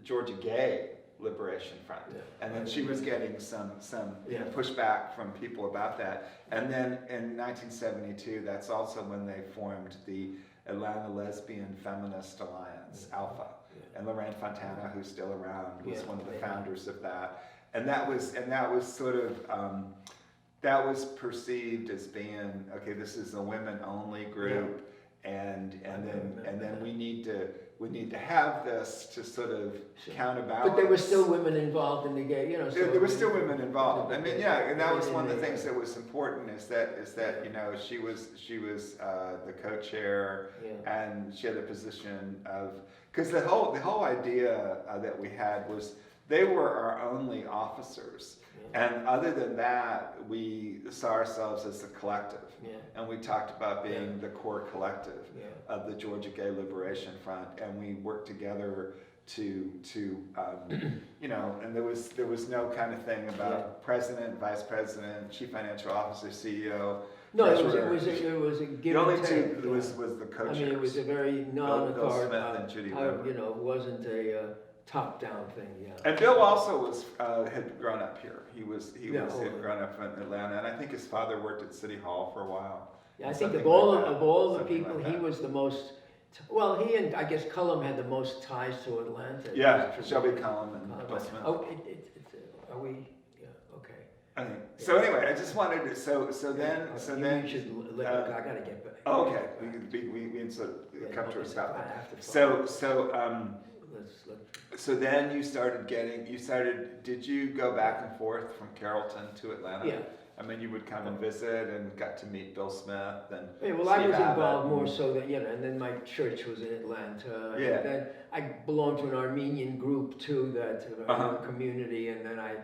Georgia Gay Liberation Front, and then she was getting some pushback from people about that. And then in 1972, that's also when they formed the Atlanta Lesbian Feminist Alliance, Alpha, and Lorraine Fontana, who's still around, was one of the founders of that. And that was sort of that was perceived as being, okay, this is a women-only group, and then we need to have this to sort of counterbalance. But there were still women involved in the gay, so There were still women involved. I mean, yeah, and that was one of the things that was important is that she was the co-chair, and she had a position of, because the whole idea that we had was they were our only officers. And other than that, we saw ourselves as a collective. And we talked about being the core collective of the Georgia Gay Liberation Front. And we worked together to and there was no kind of thing about president, vice president, chief financial officer, CEO. No, it treasurer. was a give The only and take. two was the I co-chairs. mean, it was a very Bill Smith and Judy Lambert. it wasn't a top-down thing. And Bill also had grown up here. He had grown up in Atlanta, and I think his father worked at City Hall for a while. Yeah, I think Something of all like that. of all the Something people, like he that. was the most. Well, he and I guess Cullum had the most ties to Atlanta. Yeah, Shelby Cullum and Bill Smith. Oh, are we? Yeah, okay. I think. So anyway, I just wanted to. So then. You should let I gotta get back. Oh, okay. We sort of come to a stop. I have to So let's so then you started. Did you go back and forth from Carrollton to Atlanta? Yeah. I mean, you would come and visit and got to meet Bill Smith and. Yeah, well, I Steve was Abbott involved more and- so that, and then my church was in Atlanta. Yeah. And then I belonged to an Armenian group too, that community, and then I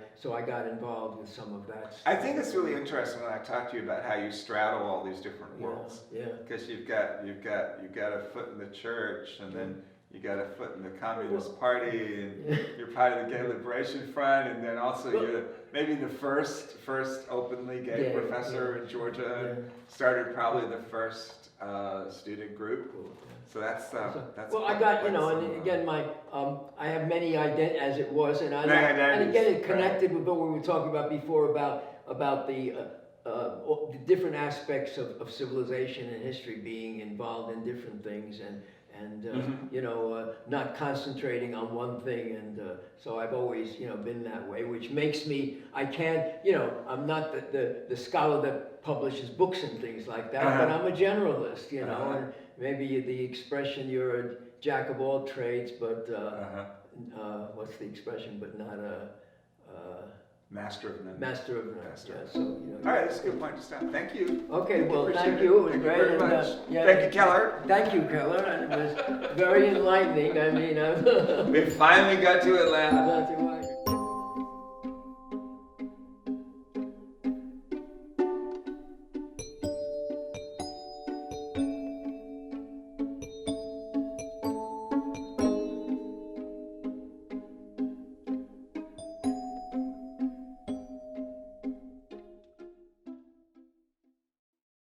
got involved with some of that stuff. I think it's really interesting when I talk to you about how you straddle all these different worlds. Yeah. Because you've got a foot in the church, and then you got a foot in the Communist Party, and you're part of the Gay Liberation Front, and then also you're maybe the first openly gay professor in Georgia, and started probably the first student group. So that's well, I got and again, I have many as it was, and Many identities, and again, it connected with what we were talking about before about the different aspects of civilization and history being involved in different things, and not concentrating on one thing, and so I've always been that way, which makes me I'm not the scholar that publishes books and things like that, but I'm a generalist, and maybe the expression you're a jack of all trades, but what's the expression? But not a Master of none. Master of none. Master Yeah, of so, you know, All right, that's a good point to stop. Thank you. Okay, well, Appreciate thank it. you. It was Thank you great. very and, much. yeah, Thank you, Keller. Thank you, Keller. And it was very enlightening. I mean, We finally got to Atlanta. I'm glad to